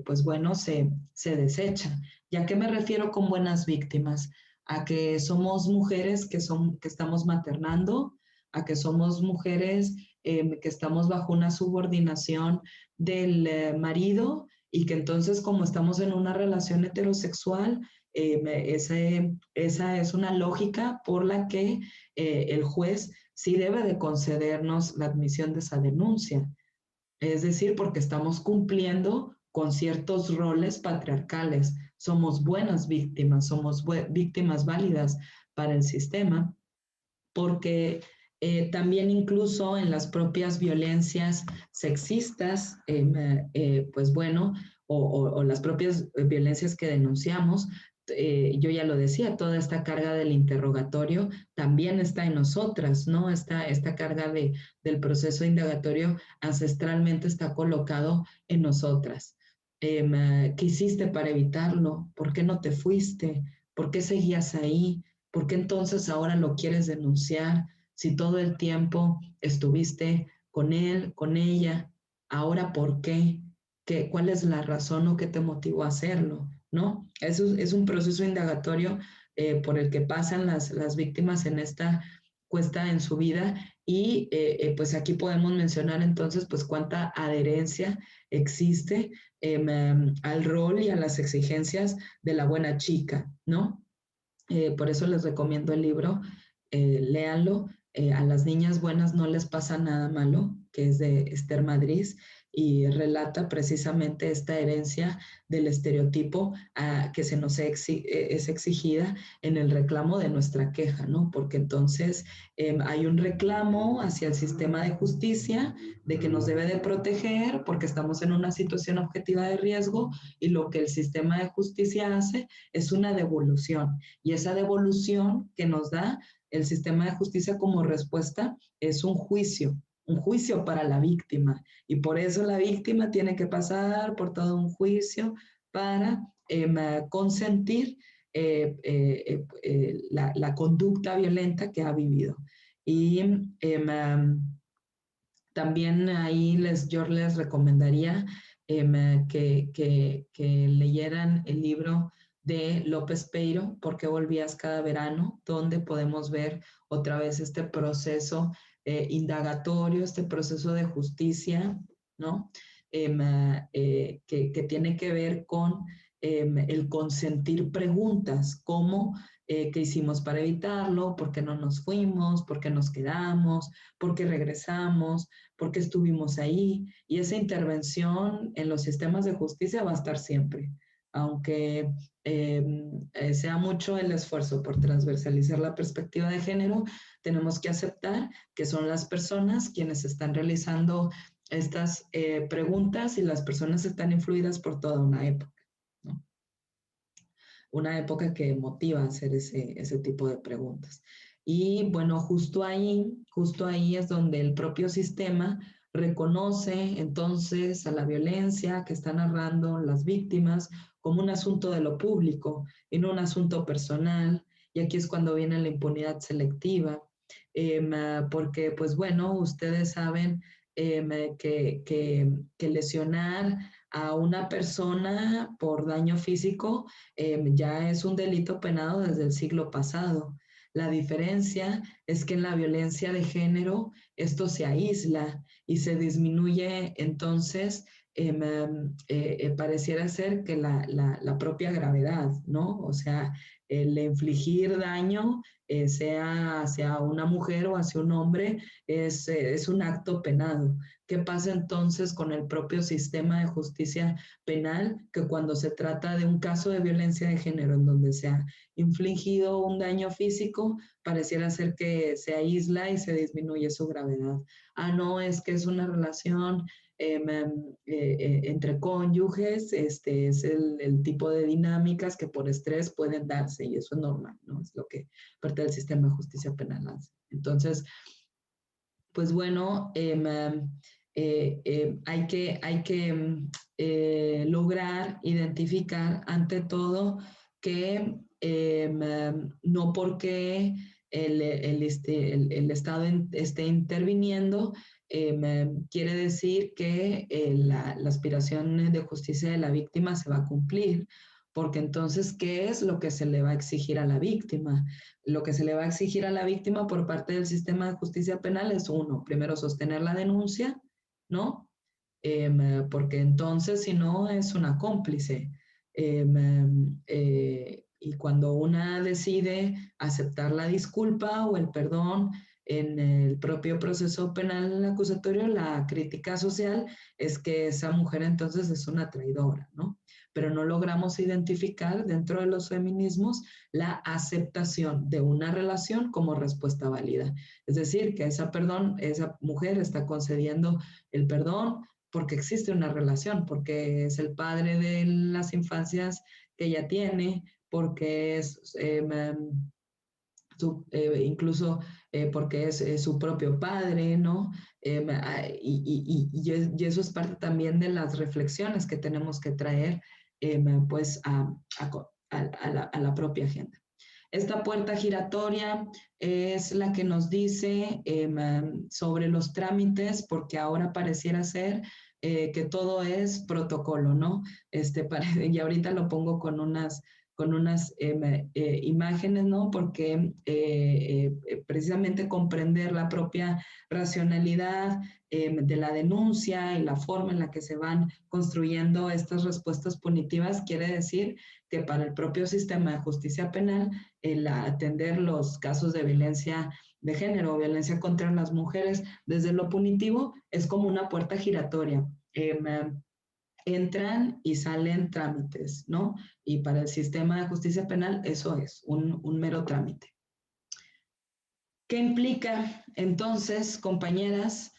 pues bueno, se desecha. ¿Y a qué me refiero con buenas víctimas? A que somos mujeres que estamos maternando, a que somos mujeres que estamos bajo una subordinación del marido y que entonces como estamos en una relación heterosexual esa es una lógica por la que el juez sí debe de concedernos la admisión de esa denuncia. Es decir, porque estamos cumpliendo con ciertos roles patriarcales. Somos buenas víctimas, somos víctimas válidas para el sistema, porque también incluso en las propias violencias sexistas, pues bueno, o las propias violencias que denunciamos, yo ya lo decía, toda esta carga del interrogatorio también está en nosotras, ¿no? Esta carga del proceso indagatorio ancestralmente está colocado en nosotras. ¿Qué hiciste para evitarlo? ¿Por qué no te fuiste? ¿Por qué seguías ahí? ¿Por qué entonces ahora lo quieres denunciar? Si todo el tiempo estuviste con él, con ella, ahora ¿por qué? ¿Cuál es la razón o qué te motivó a hacerlo? ¿No? Eso es un proceso indagatorio por el que pasan las víctimas en esta cuesta en su vida y pues aquí podemos mencionar entonces pues cuánta adherencia existe al rol y a las exigencias de la buena chica, ¿no? Por eso les recomiendo el libro, léanlo. A las niñas buenas no les pasa nada malo, que es de Esther Madrid, y relata precisamente esta herencia del estereotipo que se nos es exigida en el reclamo de nuestra queja, ¿no? Porque entonces hay un reclamo hacia el sistema de justicia de que nos debe de proteger porque estamos en una situación objetiva de riesgo y lo que el sistema de justicia hace es una devolución. Y esa devolución que nos da el sistema de justicia como respuesta es un juicio para la víctima. Y por eso la víctima tiene que pasar por todo un juicio para consentir la conducta violenta que ha vivido. Y también ahí yo les recomendaría que leyeran el libro de López Peiro, ¿Por qué volvías cada verano?, donde podemos ver otra vez este proceso indagatorio, este proceso de justicia, ¿no? Que tiene que ver con el consentir preguntas, como qué hicimos para evitarlo, por qué no nos fuimos, por qué nos quedamos, por qué regresamos, por qué estuvimos ahí. Y esa intervención en los sistemas de justicia va a estar siempre, aunque sea mucho el esfuerzo por transversalizar la perspectiva de género, tenemos que aceptar que son las personas quienes están realizando estas preguntas y las personas están influidas por toda una época, ¿no? Una época que motiva a hacer ese tipo de preguntas. Y bueno, justo ahí es donde el propio sistema reconoce entonces a la violencia que están narrando las víctimas como un asunto de lo público y no un asunto personal. Y aquí es cuando viene la impunidad selectiva, porque pues bueno, ustedes saben que lesionar a una persona por daño físico ya es un delito penado desde el siglo pasado. La diferencia es que en la violencia de género esto se aísla y se disminuye entonces, pareciera ser que la propia gravedad, ¿no? O sea, el infligir daño, sea hacia una mujer o hacia un hombre, es un acto penado. ¿Qué pasa entonces con el propio sistema de justicia penal? Que cuando se trata de un caso de violencia de género en donde se ha infligido un daño físico, pareciera ser que se aísla y se disminuye su gravedad. Ah, no, es que es una relación entre cónyuges, este es el tipo de dinámicas que por estrés pueden darse y eso es normal, ¿no? Es lo que parte del sistema de justicia penal hace. Entonces, pues bueno, hay que lograr identificar ante todo que no porque el Estado esté interviniendo, quiere decir que la aspiración de justicia de la víctima se va a cumplir, porque entonces, ¿qué es lo que se le va a exigir a la víctima? Lo que se le va a exigir a la víctima por parte del sistema de justicia penal es uno, primero sostener la denuncia, ¿no? Porque entonces si no es una cómplice. y cuando una decide aceptar la disculpa o el perdón en el propio proceso penal acusatorio, la crítica social es que esa mujer entonces es una traidora, ¿no? Pero no logramos identificar dentro de los feminismos la aceptación de una relación como respuesta válida. Es decir, que esa mujer está concediendo el perdón porque existe una relación, porque es el padre de las infancias que ella tiene, porque es incluso porque es su propio padre, ¿no? Y eso es parte también de las reflexiones que tenemos que traer pues a la propia agenda. Esta puerta giratoria es la que nos dice sobre los trámites, porque ahora pareciera ser que todo es protocolo, ¿no? Y ahorita lo pongo con unas imágenes, ¿no? Porque precisamente comprender la propia racionalidad de la denuncia y la forma en la que se van construyendo estas respuestas punitivas quiere decir que para el propio sistema de justicia penal, el atender los casos de violencia de género o violencia contra las mujeres desde lo punitivo es como una puerta giratoria. Entran y salen trámites, ¿no? Y para el sistema de justicia penal eso es un mero trámite. ¿Qué implica entonces, compañeras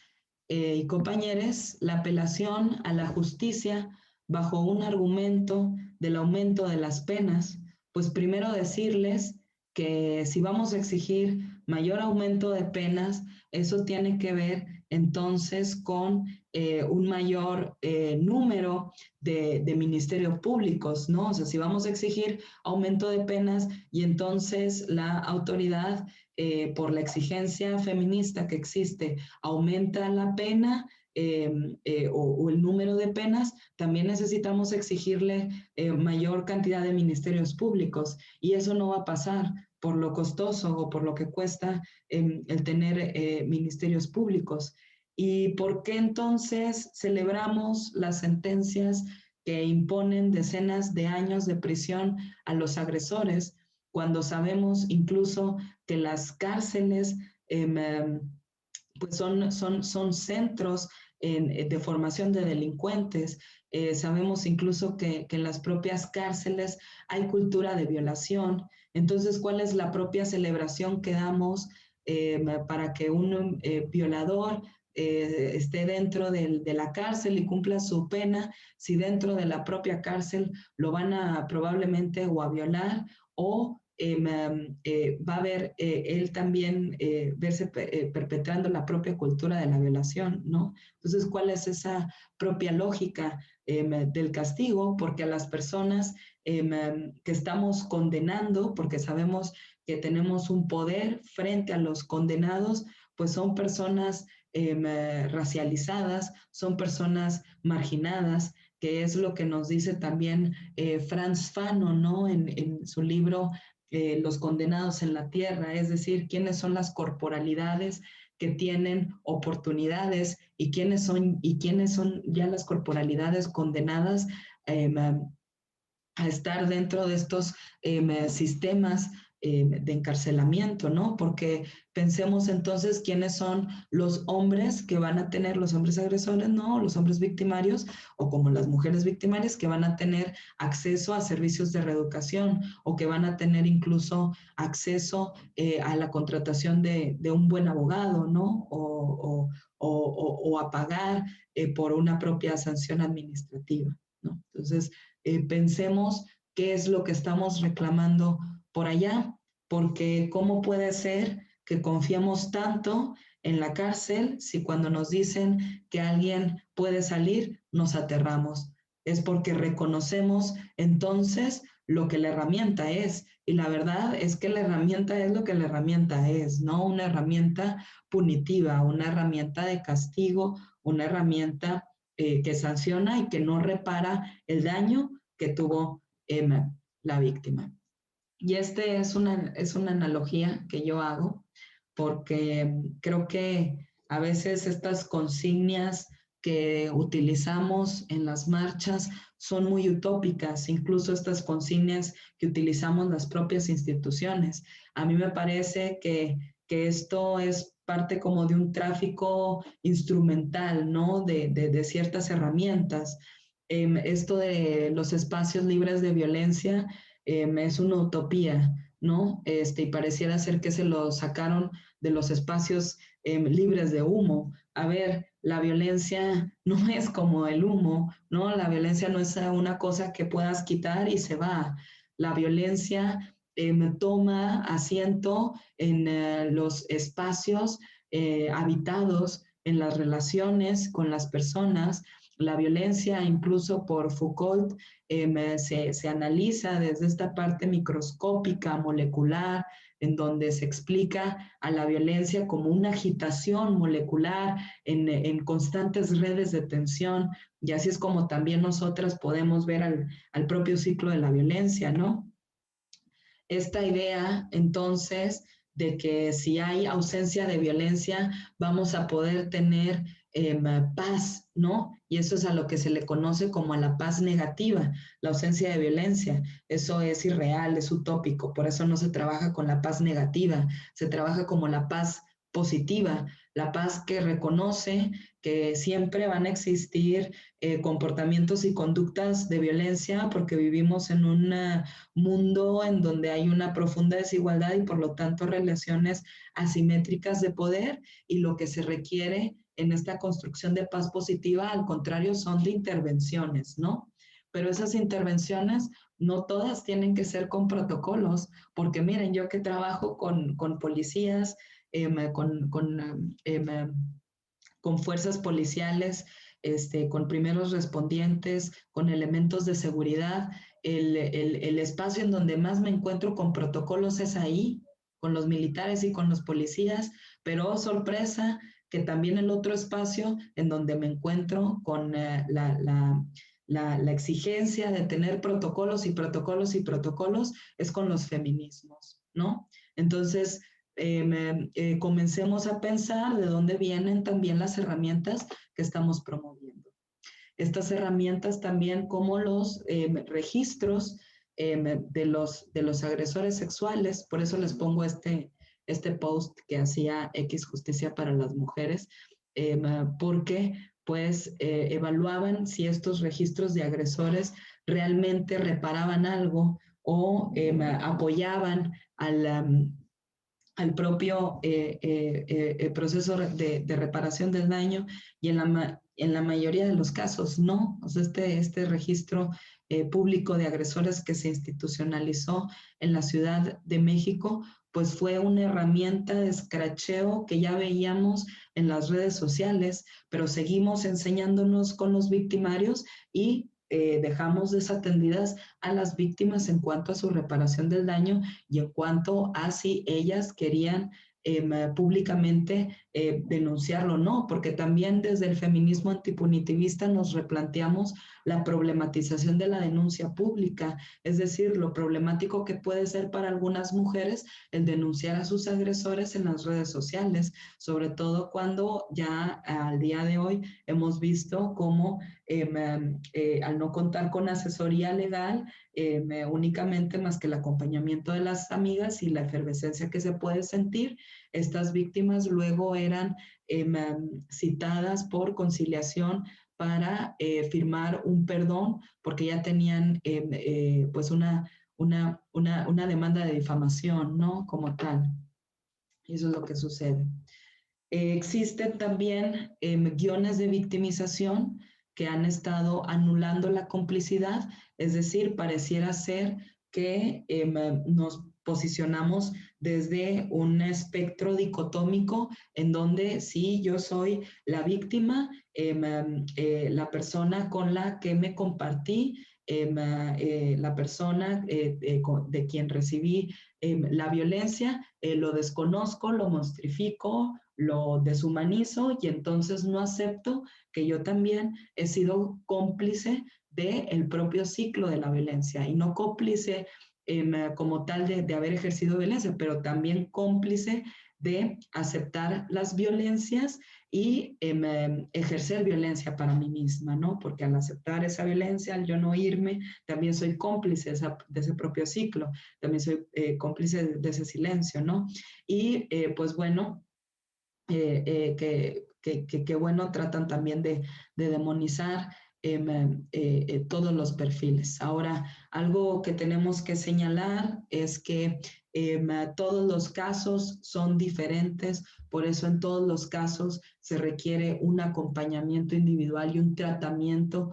y compañeros, la apelación a la justicia bajo un argumento del aumento de las penas? Pues primero decirles que si vamos a exigir mayor aumento de penas, eso tiene que ver entonces con un mayor número de ministerios públicos, ¿no? O sea, si vamos a exigir aumento de penas y entonces la autoridad, por la exigencia feminista que existe, aumenta la pena, o el número de penas, también necesitamos exigirle mayor cantidad de ministerios públicos y eso no va a pasar por lo costoso o por lo que cuesta el tener ministerios públicos. ¿Y por qué entonces celebramos las sentencias que imponen decenas de años de prisión a los agresores cuando sabemos incluso que las cárceles pues son centros de formación de delincuentes? Sabemos incluso que en las propias cárceles hay cultura de violación. Entonces, ¿cuál es la propia celebración que damos para que un violador esté dentro de la cárcel y cumpla su pena, si dentro de la propia cárcel lo van a probablemente o a violar o va a ver él también verse perpetrando la propia cultura de la violación, ¿no? Entonces, ¿cuál es esa propia lógica del castigo? Porque a las personas que estamos condenando, porque sabemos que tenemos un poder frente a los condenados, pues son personas racializadas, son personas marginadas, que es lo que nos dice también Frantz Fanon, ¿no? En su libro Los condenados en la tierra, es decir, quiénes son las corporalidades que tienen oportunidades y quiénes son ya las corporalidades condenadas a estar dentro de estos sistemas de encarcelamiento, ¿no? Porque pensemos entonces quiénes son los hombres que van a tener, los hombres agresores, ¿no? Los hombres victimarios, o como las mujeres victimarias que van a tener acceso a servicios de reeducación o que van a tener incluso acceso a la contratación de un buen abogado, ¿no? O a pagar por una propia sanción administrativa, ¿no? Entonces, pensemos qué es lo que estamos reclamando por allá, porque cómo puede ser que confiemos tanto en la cárcel si cuando nos dicen que alguien puede salir, nos aterramos. Es porque reconocemos entonces lo que la herramienta es. Y la verdad es que la herramienta es lo que la herramienta es, no una herramienta punitiva, una herramienta de castigo, una herramienta que sanciona y que no repara el daño que tuvo la víctima. Y es una analogía que yo hago porque creo que a veces estas consignas que utilizamos en las marchas son muy utópicas, incluso estas consignas que utilizamos las propias instituciones. A mí me parece que esto es parte como de un tráfico instrumental, ¿no? De ciertas herramientas. Esto de los espacios libres de violencia es una utopía, ¿no? Y pareciera ser que se lo sacaron de los espacios libres de humo. A ver, la violencia no es como el humo, ¿no? La violencia no es una cosa que puedas quitar y se va. La violencia toma asiento en los espacios habitados, en las relaciones con las personas. La violencia, incluso por Foucault, se analiza desde esta parte microscópica, molecular, en donde se explica a la violencia como una agitación molecular en constantes redes de tensión, y así es como también nosotras podemos ver al propio ciclo de la violencia, ¿no? Esta idea, entonces, de que si hay ausencia de violencia, vamos a poder tener paz, ¿no? Y eso es a lo que se le conoce como a la paz negativa, la ausencia de violencia. Eso es irreal, es utópico, por eso no se trabaja con la paz negativa, se trabaja como la paz positiva, la paz que reconoce que siempre van a existir comportamientos y conductas de violencia porque vivimos en un mundo en donde hay una profunda desigualdad y por lo tanto relaciones asimétricas de poder, y lo que se requiere en esta construcción de paz positiva, al contrario, son de intervenciones, ¿no? Pero esas intervenciones no todas tienen que ser con protocolos, porque miren, yo que trabajo con policías, con fuerzas policiales, con primeros respondientes, con elementos de seguridad. El espacio en donde más me encuentro con protocolos es ahí, con los militares y con los policías, pero oh, sorpresa, que también el otro espacio en donde me encuentro con la exigencia de tener protocolos y protocolos y protocolos es con los feminismos, ¿no? Entonces, comencemos a pensar de dónde vienen también las herramientas que estamos promoviendo. Estas herramientas también como los registros de los agresores sexuales, por eso les pongo este post que hacía X Justicia para las Mujeres, porque pues evaluaban si estos registros de agresores realmente reparaban algo o apoyaban al propio proceso de reparación del daño, y en la mayoría de los casos no. O sea, este registro público de agresores que se institucionalizó en la Ciudad de México, pues fue una herramienta de escracheo que ya veíamos en las redes sociales, pero seguimos enseñándonos con los victimarios y dejamos desatendidas a las víctimas en cuanto a su reparación del daño y en cuanto a si ellas querían públicamente denunciarlo o no, porque también desde el feminismo antipunitivista nos replanteamos la problematización de la denuncia pública, es decir, lo problemático que puede ser para algunas mujeres el denunciar a sus agresores en las redes sociales, sobre todo cuando ya al día de hoy hemos visto cómo al no contar con asesoría legal, únicamente más que el acompañamiento de las amigas y la efervescencia que se puede sentir, estas víctimas luego eran citadas por conciliación para firmar un perdón porque ya tenían pues una demanda de difamación, ¿no? Como tal. Y eso es lo que sucede. Existen también guiones de victimización que han estado anulando la complicidad, es decir, pareciera ser que nos posicionamos desde un espectro dicotómico en donde sí, yo soy la víctima, la persona con la que me compartí, la persona de quien recibí la violencia, lo desconozco, lo monstrifico, lo deshumanizo y entonces no acepto que yo también he sido cómplice del propio ciclo de la violencia, y no cómplice como tal de haber ejercido violencia, pero también cómplice de aceptar las violencias y ejercer violencia para mí misma, ¿no? Porque al aceptar esa violencia, al yo no irme, también soy cómplice de ese propio ciclo, también soy cómplice de ese silencio, ¿no? Y pues bueno, que bueno, tratan también de demonizar todos los perfiles. Ahora, algo que tenemos que señalar es que todos los casos son diferentes, por eso en todos los casos se requiere un acompañamiento individual y un tratamiento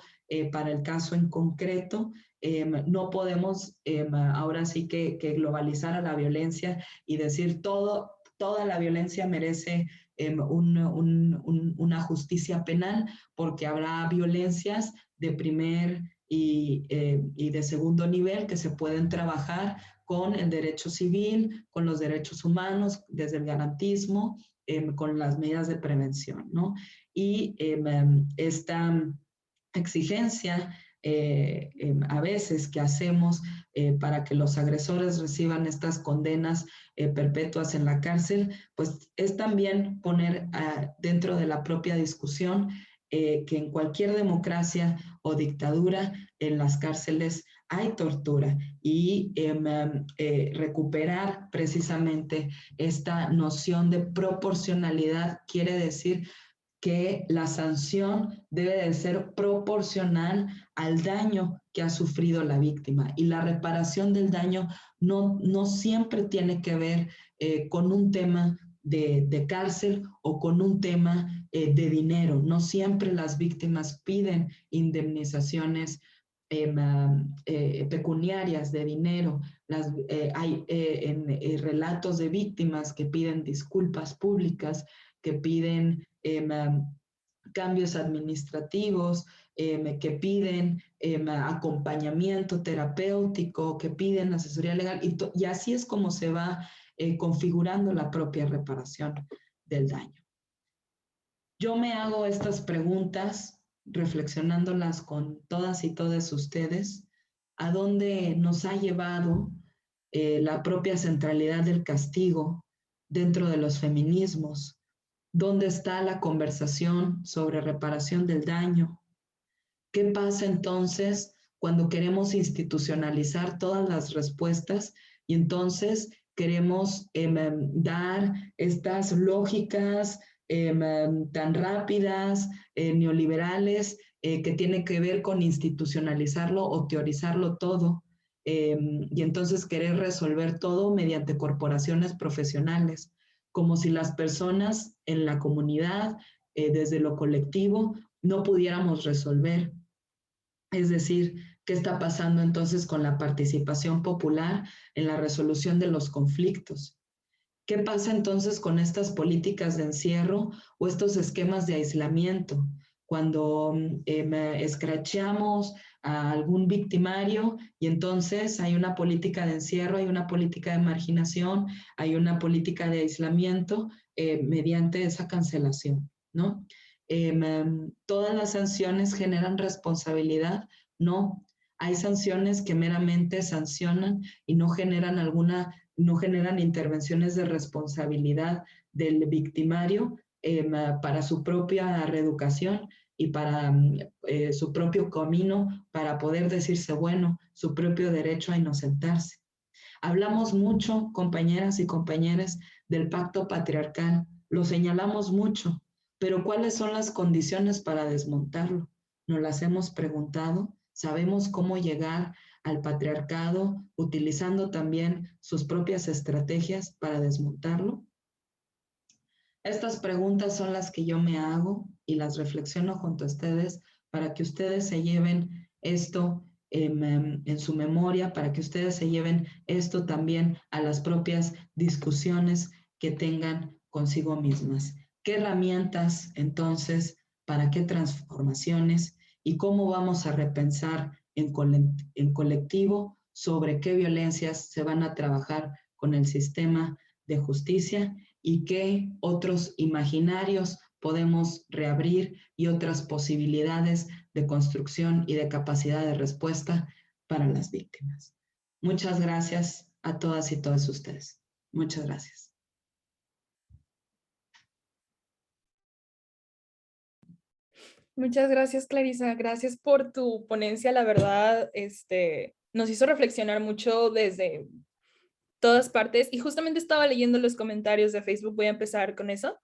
para el caso en concreto. No podemos ahora sí que globalizar a la violencia y decir toda la violencia merece una justicia penal, porque habrá violencias de primer y de segundo nivel que se pueden trabajar con el derecho civil, con los derechos humanos, desde el garantismo, con las medidas de prevención, ¿no? Y esta exigencia a veces que hacemos para que los agresores reciban estas condenas perpetuas en la cárcel, pues es también poner dentro de la propia discusión que en cualquier democracia o dictadura en las cárceles hay tortura y recuperar precisamente esta noción de proporcionalidad quiere decir que la sanción debe de ser proporcional al daño que ha sufrido la víctima y la reparación del daño no siempre tiene que ver con un tema de cárcel o con un tema de dinero. No siempre las víctimas piden indemnizaciones pecuniarias de dinero. Hay relatos de víctimas que piden disculpas públicas, que piden cambios administrativos, que piden acompañamiento terapéutico, que piden asesoría legal, y así es como se va configurando la propia reparación del daño. Yo me hago estas preguntas reflexionándolas con todas y todos ustedes, a dónde nos ha llevado la propia centralidad del castigo dentro de los feminismos. ¿Dónde está la conversación sobre reparación del daño? ¿Qué pasa entonces cuando queremos institucionalizar todas las respuestas y entonces queremos dar estas lógicas tan rápidas, neoliberales, que tienen que ver con institucionalizarlo o teorizarlo todo? Y entonces querer resolver todo mediante corporaciones profesionales, como si las personas en la comunidad, desde lo colectivo, no pudiéramos resolver. Es decir, ¿qué está pasando entonces con la participación popular en la resolución de los conflictos? ¿Qué pasa entonces con estas políticas de encierro o estos esquemas de aislamiento? Cuando escrachamos a algún victimario y entonces hay una política de encierro, hay una política de marginación, hay una política de aislamiento mediante esa cancelación, ¿no? ¿Todas las sanciones generan responsabilidad? No. Hay sanciones que meramente sancionan y no generan intervenciones de responsabilidad del victimario para su propia reeducación y para su propio camino, para poder decirse bueno, su propio derecho a inocentarse. Hablamos mucho, compañeras y compañeros, del pacto patriarcal, lo señalamos mucho, pero ¿cuáles son las condiciones para desmontarlo? Nos las hemos preguntado. ¿Sabemos cómo llegar al patriarcado utilizando también sus propias estrategias para desmontarlo? Estas preguntas son las que yo me hago y las reflexiono junto a ustedes para que ustedes se lleven esto en su memoria, para que ustedes se lleven esto también a las propias discusiones que tengan consigo mismas. ¿Qué herramientas entonces, para qué transformaciones y cómo vamos a repensar en colectivo sobre qué violencias se van a trabajar con el sistema de justicia y qué otros imaginarios podemos reabrir y otras posibilidades de construcción y de capacidad de respuesta para las víctimas? Muchas gracias a todas y todos ustedes. Muchas gracias. Muchas gracias, Clarisa. Gracias por tu ponencia. La verdad, nos hizo reflexionar mucho desde todas partes. Y justamente estaba leyendo los comentarios de Facebook. Voy a empezar con eso.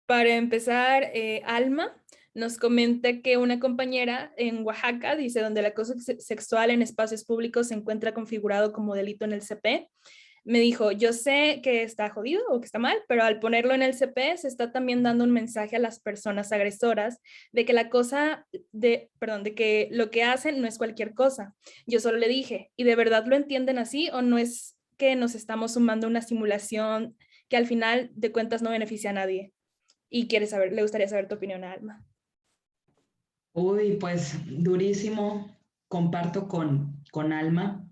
Para empezar, Alma nos comenta que una compañera en Oaxaca dice donde el acoso sexual en espacios públicos se encuentra configurado como delito en el CP. Me dijo, yo sé que está jodido o que está mal, pero al ponerlo en el CP se está también dando un mensaje a las personas agresoras de que de que lo que hacen no es cualquier cosa. Yo solo le dije, ¿y de verdad lo entienden así o no es que nos estamos sumando a una simulación que al final de cuentas no beneficia a nadie? Y le gustaría saber tu opinión, Alma. Uy, pues durísimo, comparto con Alma.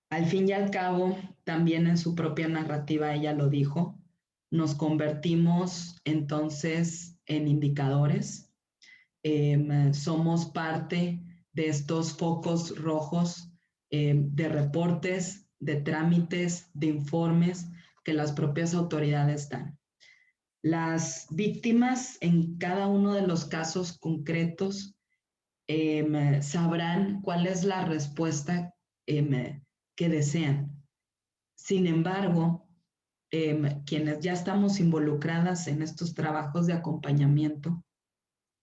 Al fin y al cabo, también en su propia narrativa ella lo dijo, nos convertimos entonces en indicadores, somos parte de estos focos rojos de reportes, de trámites, de informes que las propias autoridades dan. Las víctimas en cada uno de los casos concretos sabrán cuál es la respuesta que desean. Sin embargo, quienes ya estamos involucradas en estos trabajos de acompañamiento,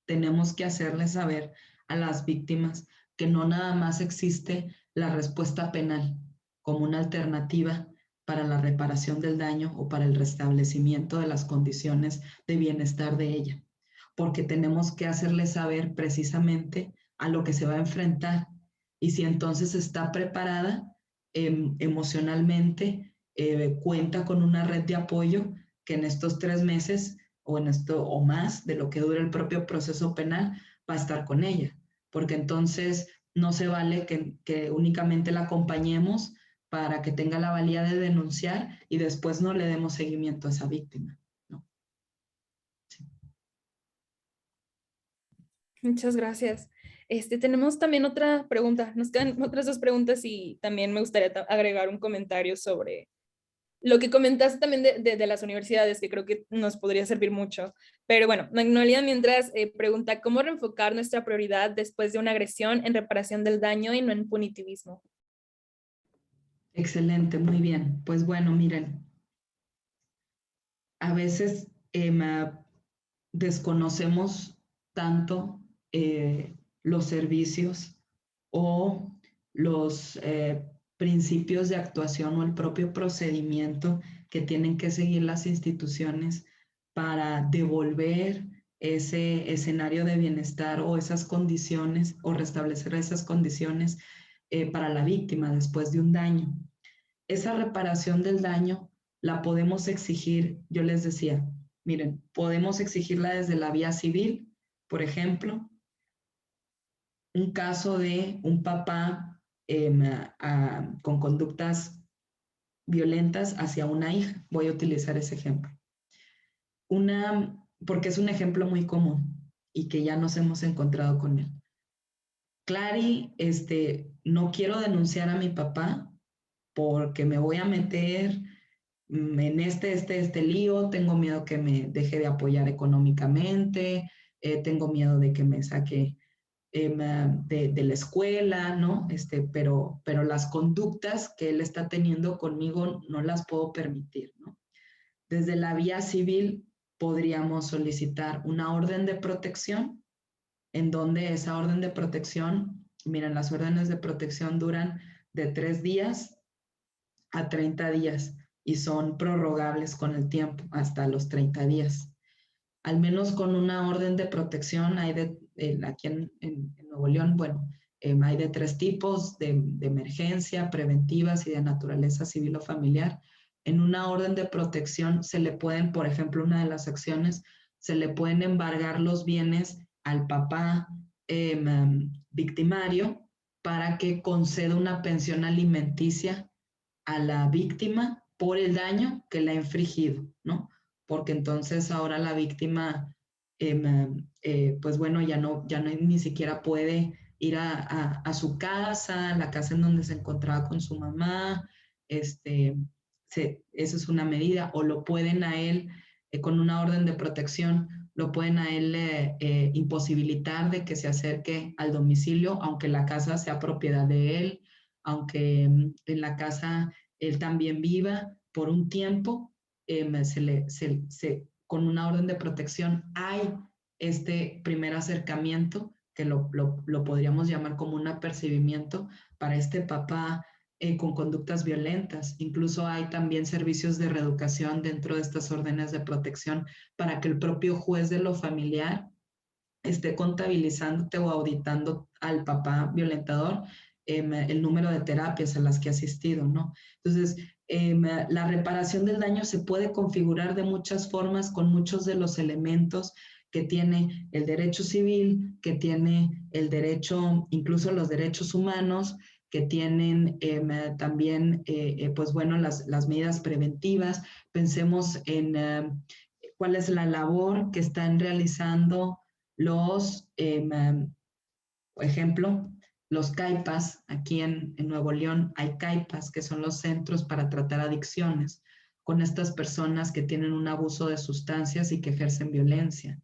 tenemos que hacerles saber a las víctimas que no nada más existe la respuesta penal como una alternativa para la reparación del daño o para el restablecimiento de las condiciones de bienestar de ella, porque tenemos que hacerles saber precisamente a lo que se va a enfrentar y si entonces está preparada emocionalmente, cuenta con una red de apoyo que en estos 3 meses o en esto o más de lo que dure el propio proceso penal va a estar con ella, porque entonces no se vale que únicamente la acompañemos para que tenga la valía de denunciar y después no le demos seguimiento a esa víctima, ¿no? Sí. Muchas gracias. Tenemos también otra pregunta. Nos quedan otras dos preguntas y también me gustaría agregar un comentario sobre lo que comentaste también de las universidades, que creo que nos podría servir mucho. Pero bueno, Magnolia mientras pregunta, ¿cómo reenfocar nuestra prioridad después de una agresión en reparación del daño y no en punitivismo? Excelente, muy bien. Pues bueno, miren, a veces desconocemos tanto los servicios o los principios de actuación o el propio procedimiento que tienen que seguir las instituciones para devolver ese escenario de bienestar o esas condiciones o restablecer esas condiciones para la víctima después de un daño. Esa reparación del daño la podemos exigir, yo les decía, miren, podemos exigirla desde la vía civil, por ejemplo, un caso de un papá con conductas violentas hacia una hija. Voy a utilizar ese ejemplo. Porque es un ejemplo muy común y que ya nos hemos encontrado con él. Clary, no quiero denunciar a mi papá porque me voy a meter en este lío, tengo miedo que me deje de apoyar económicamente, tengo miedo de que me saque de la escuela, ¿no? Pero las conductas que él está teniendo conmigo no las puedo permitir, ¿no? Desde la vía civil podríamos solicitar una orden de protección, en donde esa orden de protección, miren, las órdenes de protección duran de 3 días a 30 días y son prorrogables con el tiempo hasta los 30 días. Al menos con una orden de protección hay aquí en Nuevo León, bueno, hay de 3 tipos, de emergencia, preventivas y de naturaleza civil o familiar. En una orden de protección se le pueden, por ejemplo, una de las acciones, se le pueden embargar los bienes al papá victimario para que conceda una pensión alimenticia a la víctima por el daño que le ha infligido, ¿no? Porque entonces ahora la víctima, pues bueno, ya no ni siquiera puede ir a su casa, la casa en donde se encontraba con su mamá, eso es una medida, o lo pueden a él con una orden de protección, lo pueden a él imposibilitar de que se acerque al domicilio, aunque la casa sea propiedad de él, aunque en la casa él también viva por un tiempo, con una orden de protección hay este primer acercamiento, que lo podríamos llamar como un apercibimiento para este papá con conductas violentas. Incluso hay también servicios de reeducación dentro de estas órdenes de protección para que el propio juez de lo familiar esté contabilizándote o auditando al papá violentador el número de terapias a las que ha asistido, ¿no? Entonces, la reparación del daño se puede configurar de muchas formas con muchos de los elementos que tiene el derecho civil, que tiene el derecho, incluso los derechos humanos, que tienen también, pues bueno, las medidas preventivas. Pensemos en cuál es la labor que están realizando los, por ejemplo, los CAIPAS. Aquí en Nuevo León hay CAIPAS, que son los centros para tratar adicciones con estas personas que tienen un abuso de sustancias y que ejercen violencia.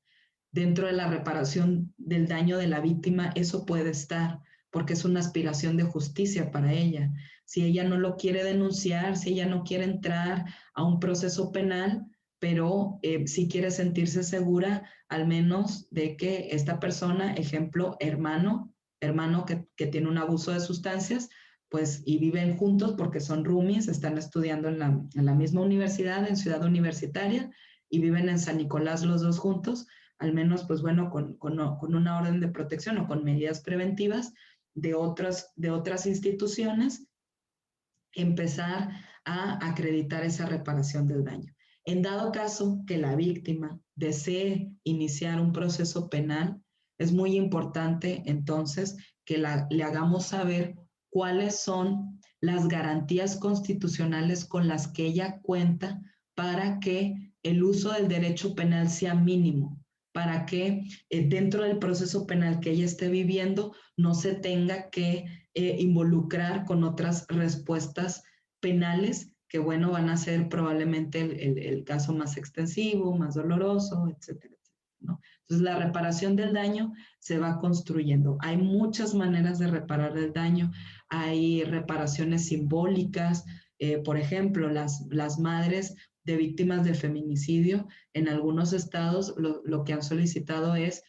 Dentro de la reparación del daño de la víctima, eso puede estar, porque es una aspiración de justicia para ella. Si ella no lo quiere denunciar, si ella no quiere entrar a un proceso penal, pero si quiere sentirse segura, al menos de que esta persona, ejemplo, hermano que tiene un abuso de sustancias, pues y viven juntos porque son roomies, están estudiando en la misma universidad, en Ciudad Universitaria, y viven en San Nicolás los dos juntos, al menos, pues bueno, con una orden de protección o con medidas preventivas de otras instituciones, empezar a acreditar esa reparación del daño. En dado caso que la víctima desee iniciar un proceso penal, es muy importante entonces que le hagamos saber cuáles son las garantías constitucionales con las que ella cuenta para que el uso del derecho penal sea mínimo, para que dentro del proceso penal que ella esté viviendo no se tenga que involucrar con otras respuestas penales que, bueno, van a ser probablemente el caso más extensivo, más doloroso, etcétera, etcétera, ¿no? Entonces, la reparación del daño se va construyendo. Hay muchas maneras de reparar el daño. Hay reparaciones simbólicas, por ejemplo, las madres de víctimas de feminicidio, en algunos estados lo que han solicitado es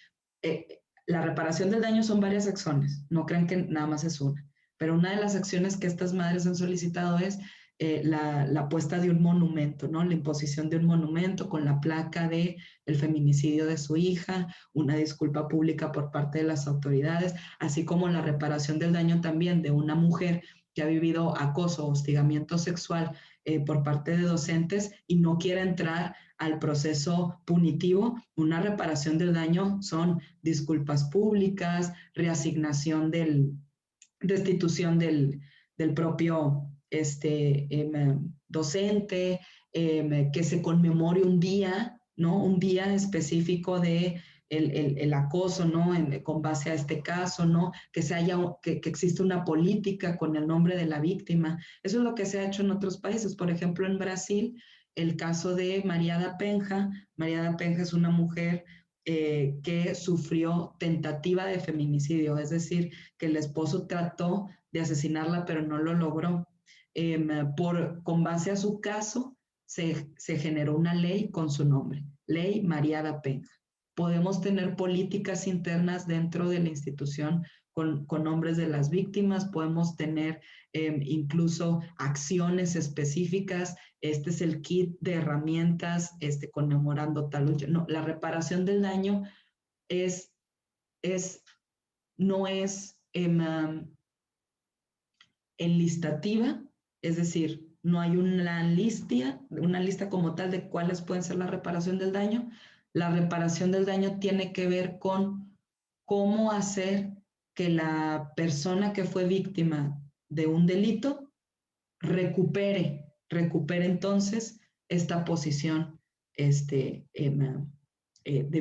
la reparación del daño. Son varias acciones, no crean que nada más es una, pero una de las acciones que estas madres han solicitado es la puesta de un monumento, ¿no? La imposición de un monumento con la placa de el feminicidio de su hija, una disculpa pública por parte de las autoridades, así como la reparación del daño también de una mujer que ha vivido acoso o hostigamiento sexual por parte de docentes y no quiere entrar al proceso punitivo. Una reparación del daño son disculpas públicas, reasignación destitución del propio docente, que se conmemore un día, ¿no? Un día específico de el acoso, ¿no? Con base a este caso, ¿no? Que existe una política con el nombre de la víctima. Eso es lo que se ha hecho en otros países. Por ejemplo, en Brasil, el caso de María da Penha. María da Penha es una mujer que sufrió tentativa de feminicidio, es decir, que el esposo trató de asesinarla, pero no lo logró. Con base a su caso, se generó una ley con su nombre, Ley María da Penha. Podemos tener políticas internas dentro de la institución con nombres de las víctimas, podemos tener incluso acciones específicas. Este es el kit de herramientas conmemorando tal lucha. No, la reparación del daño es, no es enlistativa, es decir, no hay una lista como tal de cuáles pueden ser la reparación del daño. La reparación del daño tiene que ver con cómo hacer que la persona que fue víctima de un delito recupere entonces esta posición de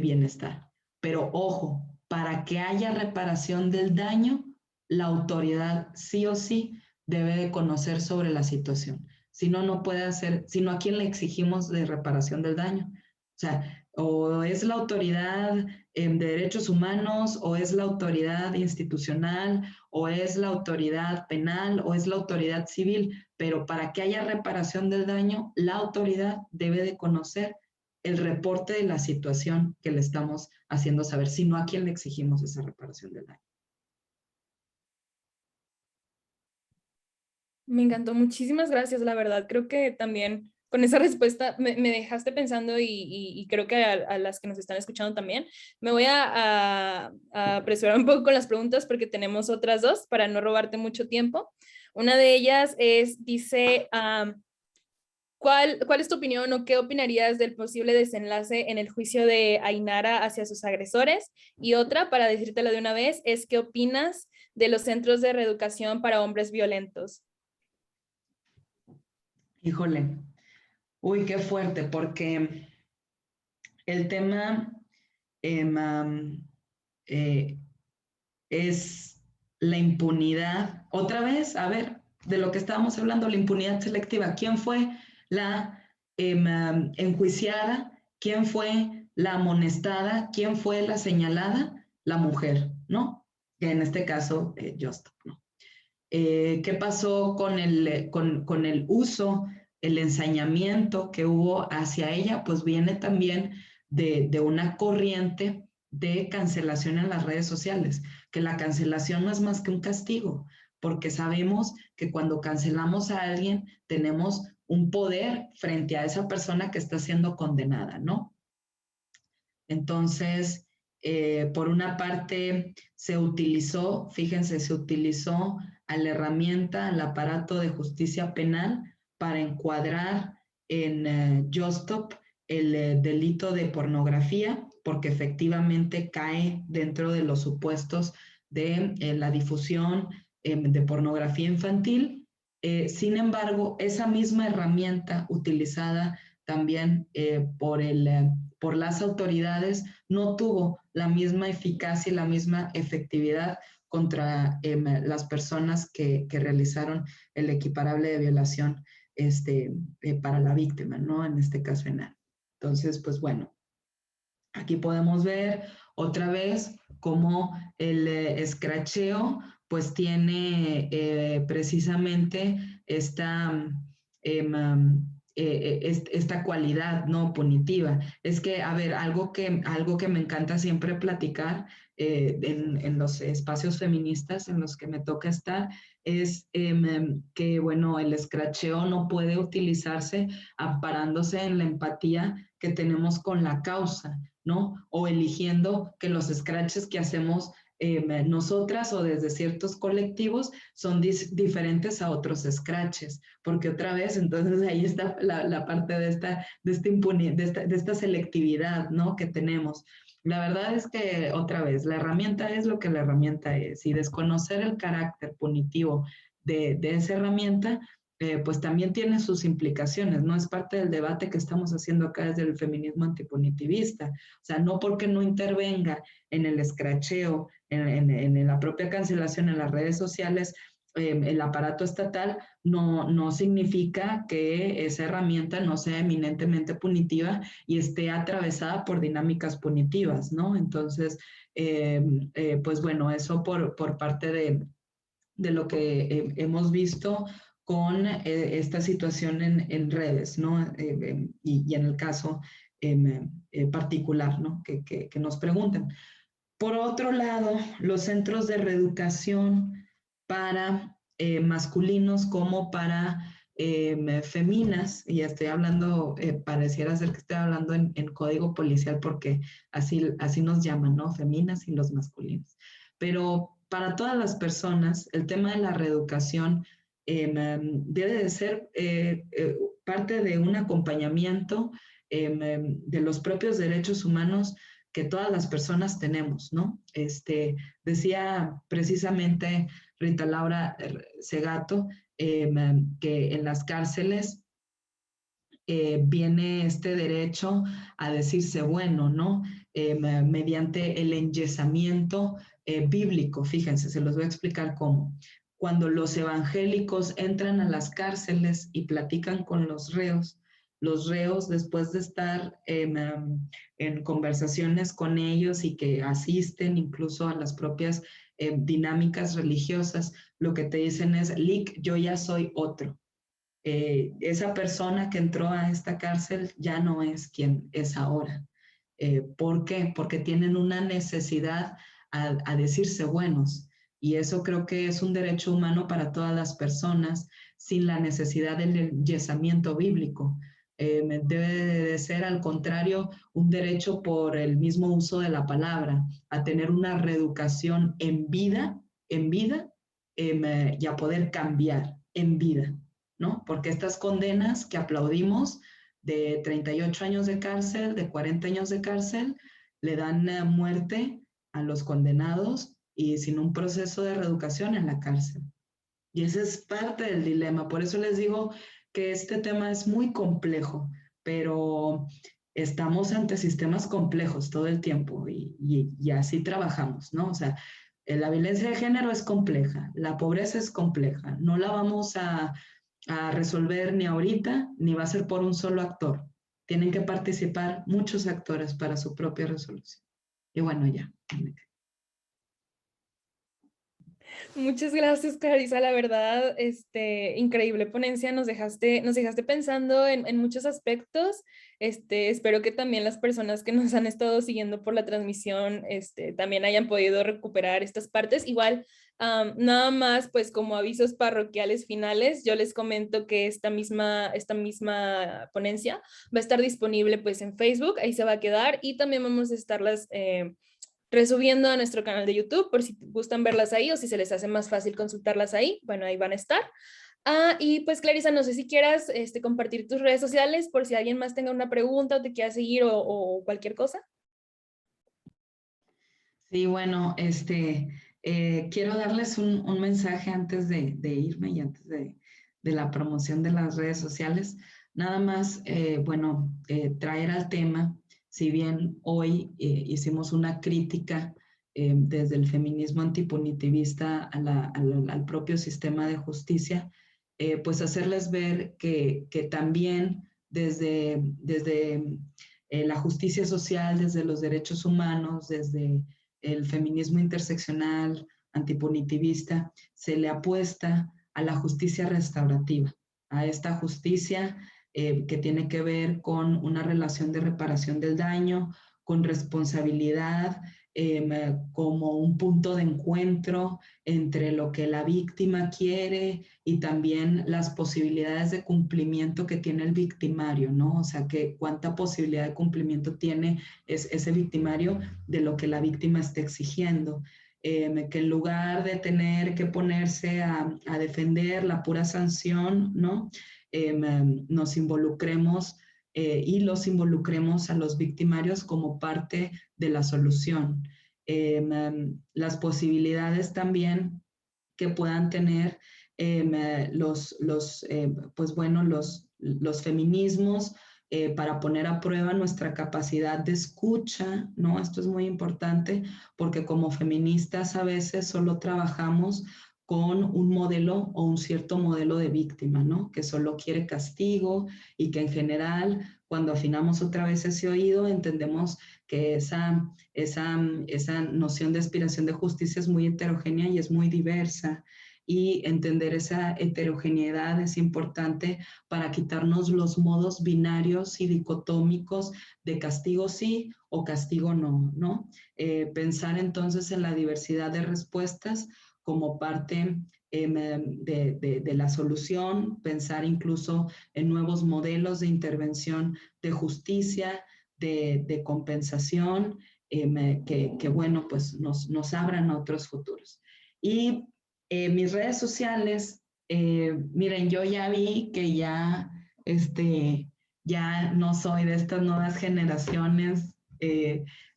bienestar. Pero ojo, para que haya reparación del daño, la autoridad sí o sí debe de conocer sobre la situación. Si no, no puede hacer, sino a quién le exigimos de reparación del daño, O sea, o es la autoridad de derechos humanos, o es la autoridad institucional, o es la autoridad penal, o es la autoridad civil, pero para que haya reparación del daño, la autoridad debe de conocer el reporte de la situación que le estamos haciendo saber, sino a quién le exigimos esa reparación del daño. Me encantó, muchísimas gracias, la verdad. Creo que también con esa respuesta me dejaste pensando y creo que a las que nos están escuchando también. Me voy a apresurar un poco con las preguntas porque tenemos otras dos para no robarte mucho tiempo. Una de ellas es, dice, ¿cuál es tu opinión o qué opinarías del posible desenlace en el juicio de Ainara hacia sus agresores? Y otra, para decírtelo de una vez, es ¿qué opinas de los centros de reeducación para hombres violentos? Híjole, uy, qué fuerte, porque el tema eh, es la impunidad. Otra vez, a ver, de lo que estábamos hablando, la impunidad selectiva. ¿Quién fue la enjuiciada? ¿Quién fue la amonestada? ¿Quién fue la señalada? La mujer, ¿no? Que en este caso, Justo, ¿no? ¿Qué pasó con el uso, el ensañamiento que hubo hacia ella? Pues viene también de una corriente de cancelación en las redes sociales, que la cancelación no es más que un castigo, porque sabemos que cuando cancelamos a alguien tenemos un poder frente a esa persona que está siendo condenada, ¿no? Entonces, por una parte, se utilizó, fíjense, se utilizó a la herramienta, al aparato de justicia penal para encuadrar en Justop el delito de pornografía, porque efectivamente cae dentro de los supuestos de la difusión de pornografía infantil. Sin embargo, esa misma herramienta utilizada también por las autoridades no tuvo la misma eficacia y la misma efectividad contra las personas que realizaron el equiparable de violación para la víctima, ¿no? En este caso, Enar. Entonces, pues bueno, aquí podemos ver otra vez cómo el escracheo pues tiene precisamente esta cualidad no punitiva. Es que, a ver, algo que me encanta siempre platicar en los espacios feministas en los que me toca estar es que, bueno, el escracheo no puede utilizarse amparándose en la empatía que tenemos con la causa, ¿no? O eligiendo que los scratches que hacemos nosotras o desde ciertos colectivos son diferentes a otros scratches, porque otra vez, entonces ahí está la parte de esta selectividad, ¿no? Que tenemos. La verdad es que, otra vez, la herramienta es lo que la herramienta es y desconocer el carácter punitivo de esa herramienta pues también tiene sus implicaciones, ¿no? Es parte del debate que estamos haciendo acá desde el feminismo antipunitivista. O sea, no porque no intervenga en el escracheo, en la propia cancelación en las redes sociales, el aparato estatal, no significa que esa herramienta no sea eminentemente punitiva y esté atravesada por dinámicas punitivas, ¿no? Entonces, pues bueno, eso por parte de lo que hemos visto con esta situación en redes, ¿no? Y en el caso particular, ¿no? Que nos preguntan. Por otro lado, los centros de reeducación para masculinos como para feminas, y estoy hablando, pareciera ser que estoy hablando en código policial porque así nos llaman, ¿no? Feminas y los masculinos. Pero para todas las personas, el tema de la reeducación debe de ser parte de un acompañamiento de los propios derechos humanos que todas las personas tenemos, ¿no? Decía precisamente Rita Laura Segato que en las cárceles viene este derecho a decirse bueno, ¿no? Mediante el enyesamiento bíblico. Fíjense, se los voy a explicar cómo. Cuando los evangélicos entran a las cárceles y platican con los reos, los reos, después de estar en conversaciones con ellos y que asisten incluso a las propias dinámicas religiosas, lo que te dicen es, Lick, yo ya soy otro. Esa persona que entró a esta cárcel ya no es quien es ahora. ¿Por qué? Porque tienen una necesidad a decirse buenos. Y eso creo que es un derecho humano para todas las personas sin la necesidad del enyesamiento bíblico. Debe de ser, al contrario, un derecho por el mismo uso de la palabra, a tener una reeducación en vida, y a poder cambiar en vida, ¿no? Porque estas condenas que aplaudimos de 38 años de cárcel, de 40 años de cárcel, le dan muerte a los condenados y sin un proceso de reeducación en la cárcel. Y ese es parte del dilema. Por eso les digo que este tema es muy complejo, pero estamos ante sistemas complejos todo el tiempo y así trabajamos, ¿no? O sea, la violencia de género es compleja, la pobreza es compleja, no la vamos a resolver ni ahorita, ni va a ser por un solo actor. Tienen que participar muchos actores para su propia resolución. Y bueno, ya. Muchas gracias, Clarisa. La verdad, increíble ponencia. Nos dejaste pensando en muchos aspectos. Espero que también las personas que nos han estado siguiendo por la transmisión, también hayan podido recuperar estas partes. Igual, nada más, pues como avisos parroquiales finales, yo les comento que esta misma ponencia va a estar disponible pues en Facebook, ahí se va a quedar y también vamos a estarlas resubiendo a nuestro canal de YouTube por si gustan verlas ahí o si se les hace más fácil consultarlas ahí, bueno, ahí van a estar. Y pues Clarisa, no sé si quieras compartir tus redes sociales por si alguien más tenga una pregunta o te quiera seguir o cualquier cosa. Sí, bueno, quiero darles un mensaje antes de irme y antes de la promoción de las redes sociales. Nada más, traer al tema, si bien hoy hicimos una crítica desde el feminismo antipunitivista al propio sistema de justicia, pues hacerles ver que también desde la justicia social, desde los derechos humanos, desde el feminismo interseccional, antipunitivista, se le apuesta a la justicia restaurativa, a esta justicia que tiene que ver con una relación de reparación del daño, con responsabilidad, como un punto de encuentro entre lo que la víctima quiere y también las posibilidades de cumplimiento que tiene el victimario, ¿no? O sea, que cuánta posibilidad de cumplimiento tiene ese victimario de lo que la víctima está exigiendo. Que en lugar de tener que ponerse a defender la pura sanción, ¿no? Nos involucremos y los involucremos a los victimarios como parte de la solución. Las posibilidades también que puedan tener los feminismos para poner a prueba nuestra capacidad de escucha, ¿no? Esto es muy importante porque como feministas a veces solo trabajamos con un modelo o un cierto modelo de víctima, ¿no? Que solo quiere castigo y que en general, cuando afinamos otra vez ese oído, entendemos que esa noción de aspiración de justicia es muy heterogénea y es muy diversa. Y entender esa heterogeneidad es importante para quitarnos los modos binarios y dicotómicos de castigo sí o castigo no, ¿no? Pensar entonces en la diversidad de respuestas como parte de la solución, pensar incluso en nuevos modelos de intervención de justicia, de compensación, que bueno, pues nos abran a otros futuros. Y mis redes sociales, miren, yo ya vi que ya no soy de estas nuevas generaciones.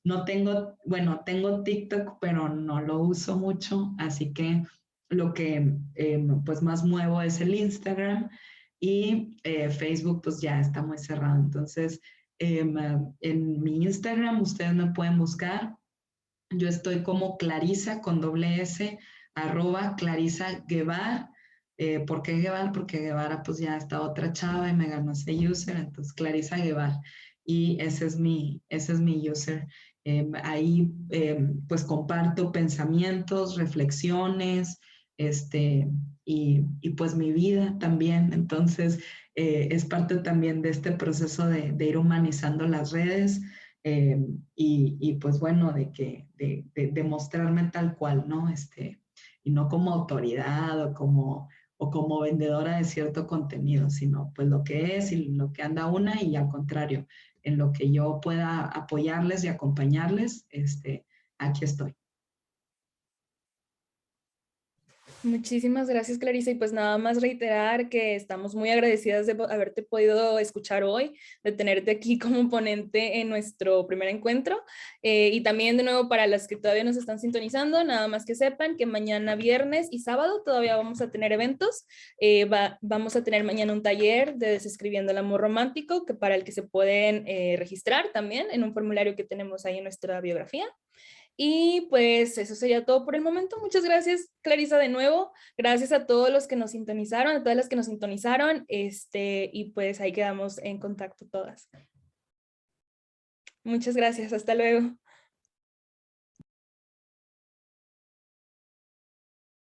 No tengo, bueno, tengo TikTok, pero no lo uso mucho, así que lo que pues más muevo es el Instagram y Facebook pues ya está muy cerrado. Entonces, en mi Instagram ustedes me pueden buscar. Yo estoy como Clarisa con doble S, @Clarisa Guevara. ¿Por qué Guevara? Porque Guevara pues ya está otra chava y me ganó ese user, entonces Clarisa Guevara. Y ese es mi user. Ahí pues comparto pensamientos, reflexiones, y pues mi vida también. Entonces es parte también de este proceso de ir humanizando las redes, eh, y pues bueno, de mostrarme tal cual, ¿no? Y no como autoridad o como vendedora de cierto contenido, sino pues lo que es y lo que anda una y al contrario, en lo que yo pueda apoyarles y acompañarles, aquí estoy. Muchísimas gracias, Clarisa. Y pues nada más reiterar que estamos muy agradecidas de haberte podido escuchar hoy, de tenerte aquí como ponente en nuestro primer encuentro. Y también de nuevo para las que todavía nos están sintonizando, nada más que sepan que mañana viernes y sábado todavía vamos a tener eventos. Vamos a tener mañana un taller de Desescribiendo el amor romántico, que para el que se pueden registrar también en un formulario que tenemos ahí en nuestra biografía. Y pues eso sería todo por el momento. Muchas gracias, Clarisa, de nuevo. Gracias a todos los que nos sintonizaron, a todas las que nos sintonizaron. Y pues ahí quedamos en contacto todas. Muchas gracias. Hasta luego.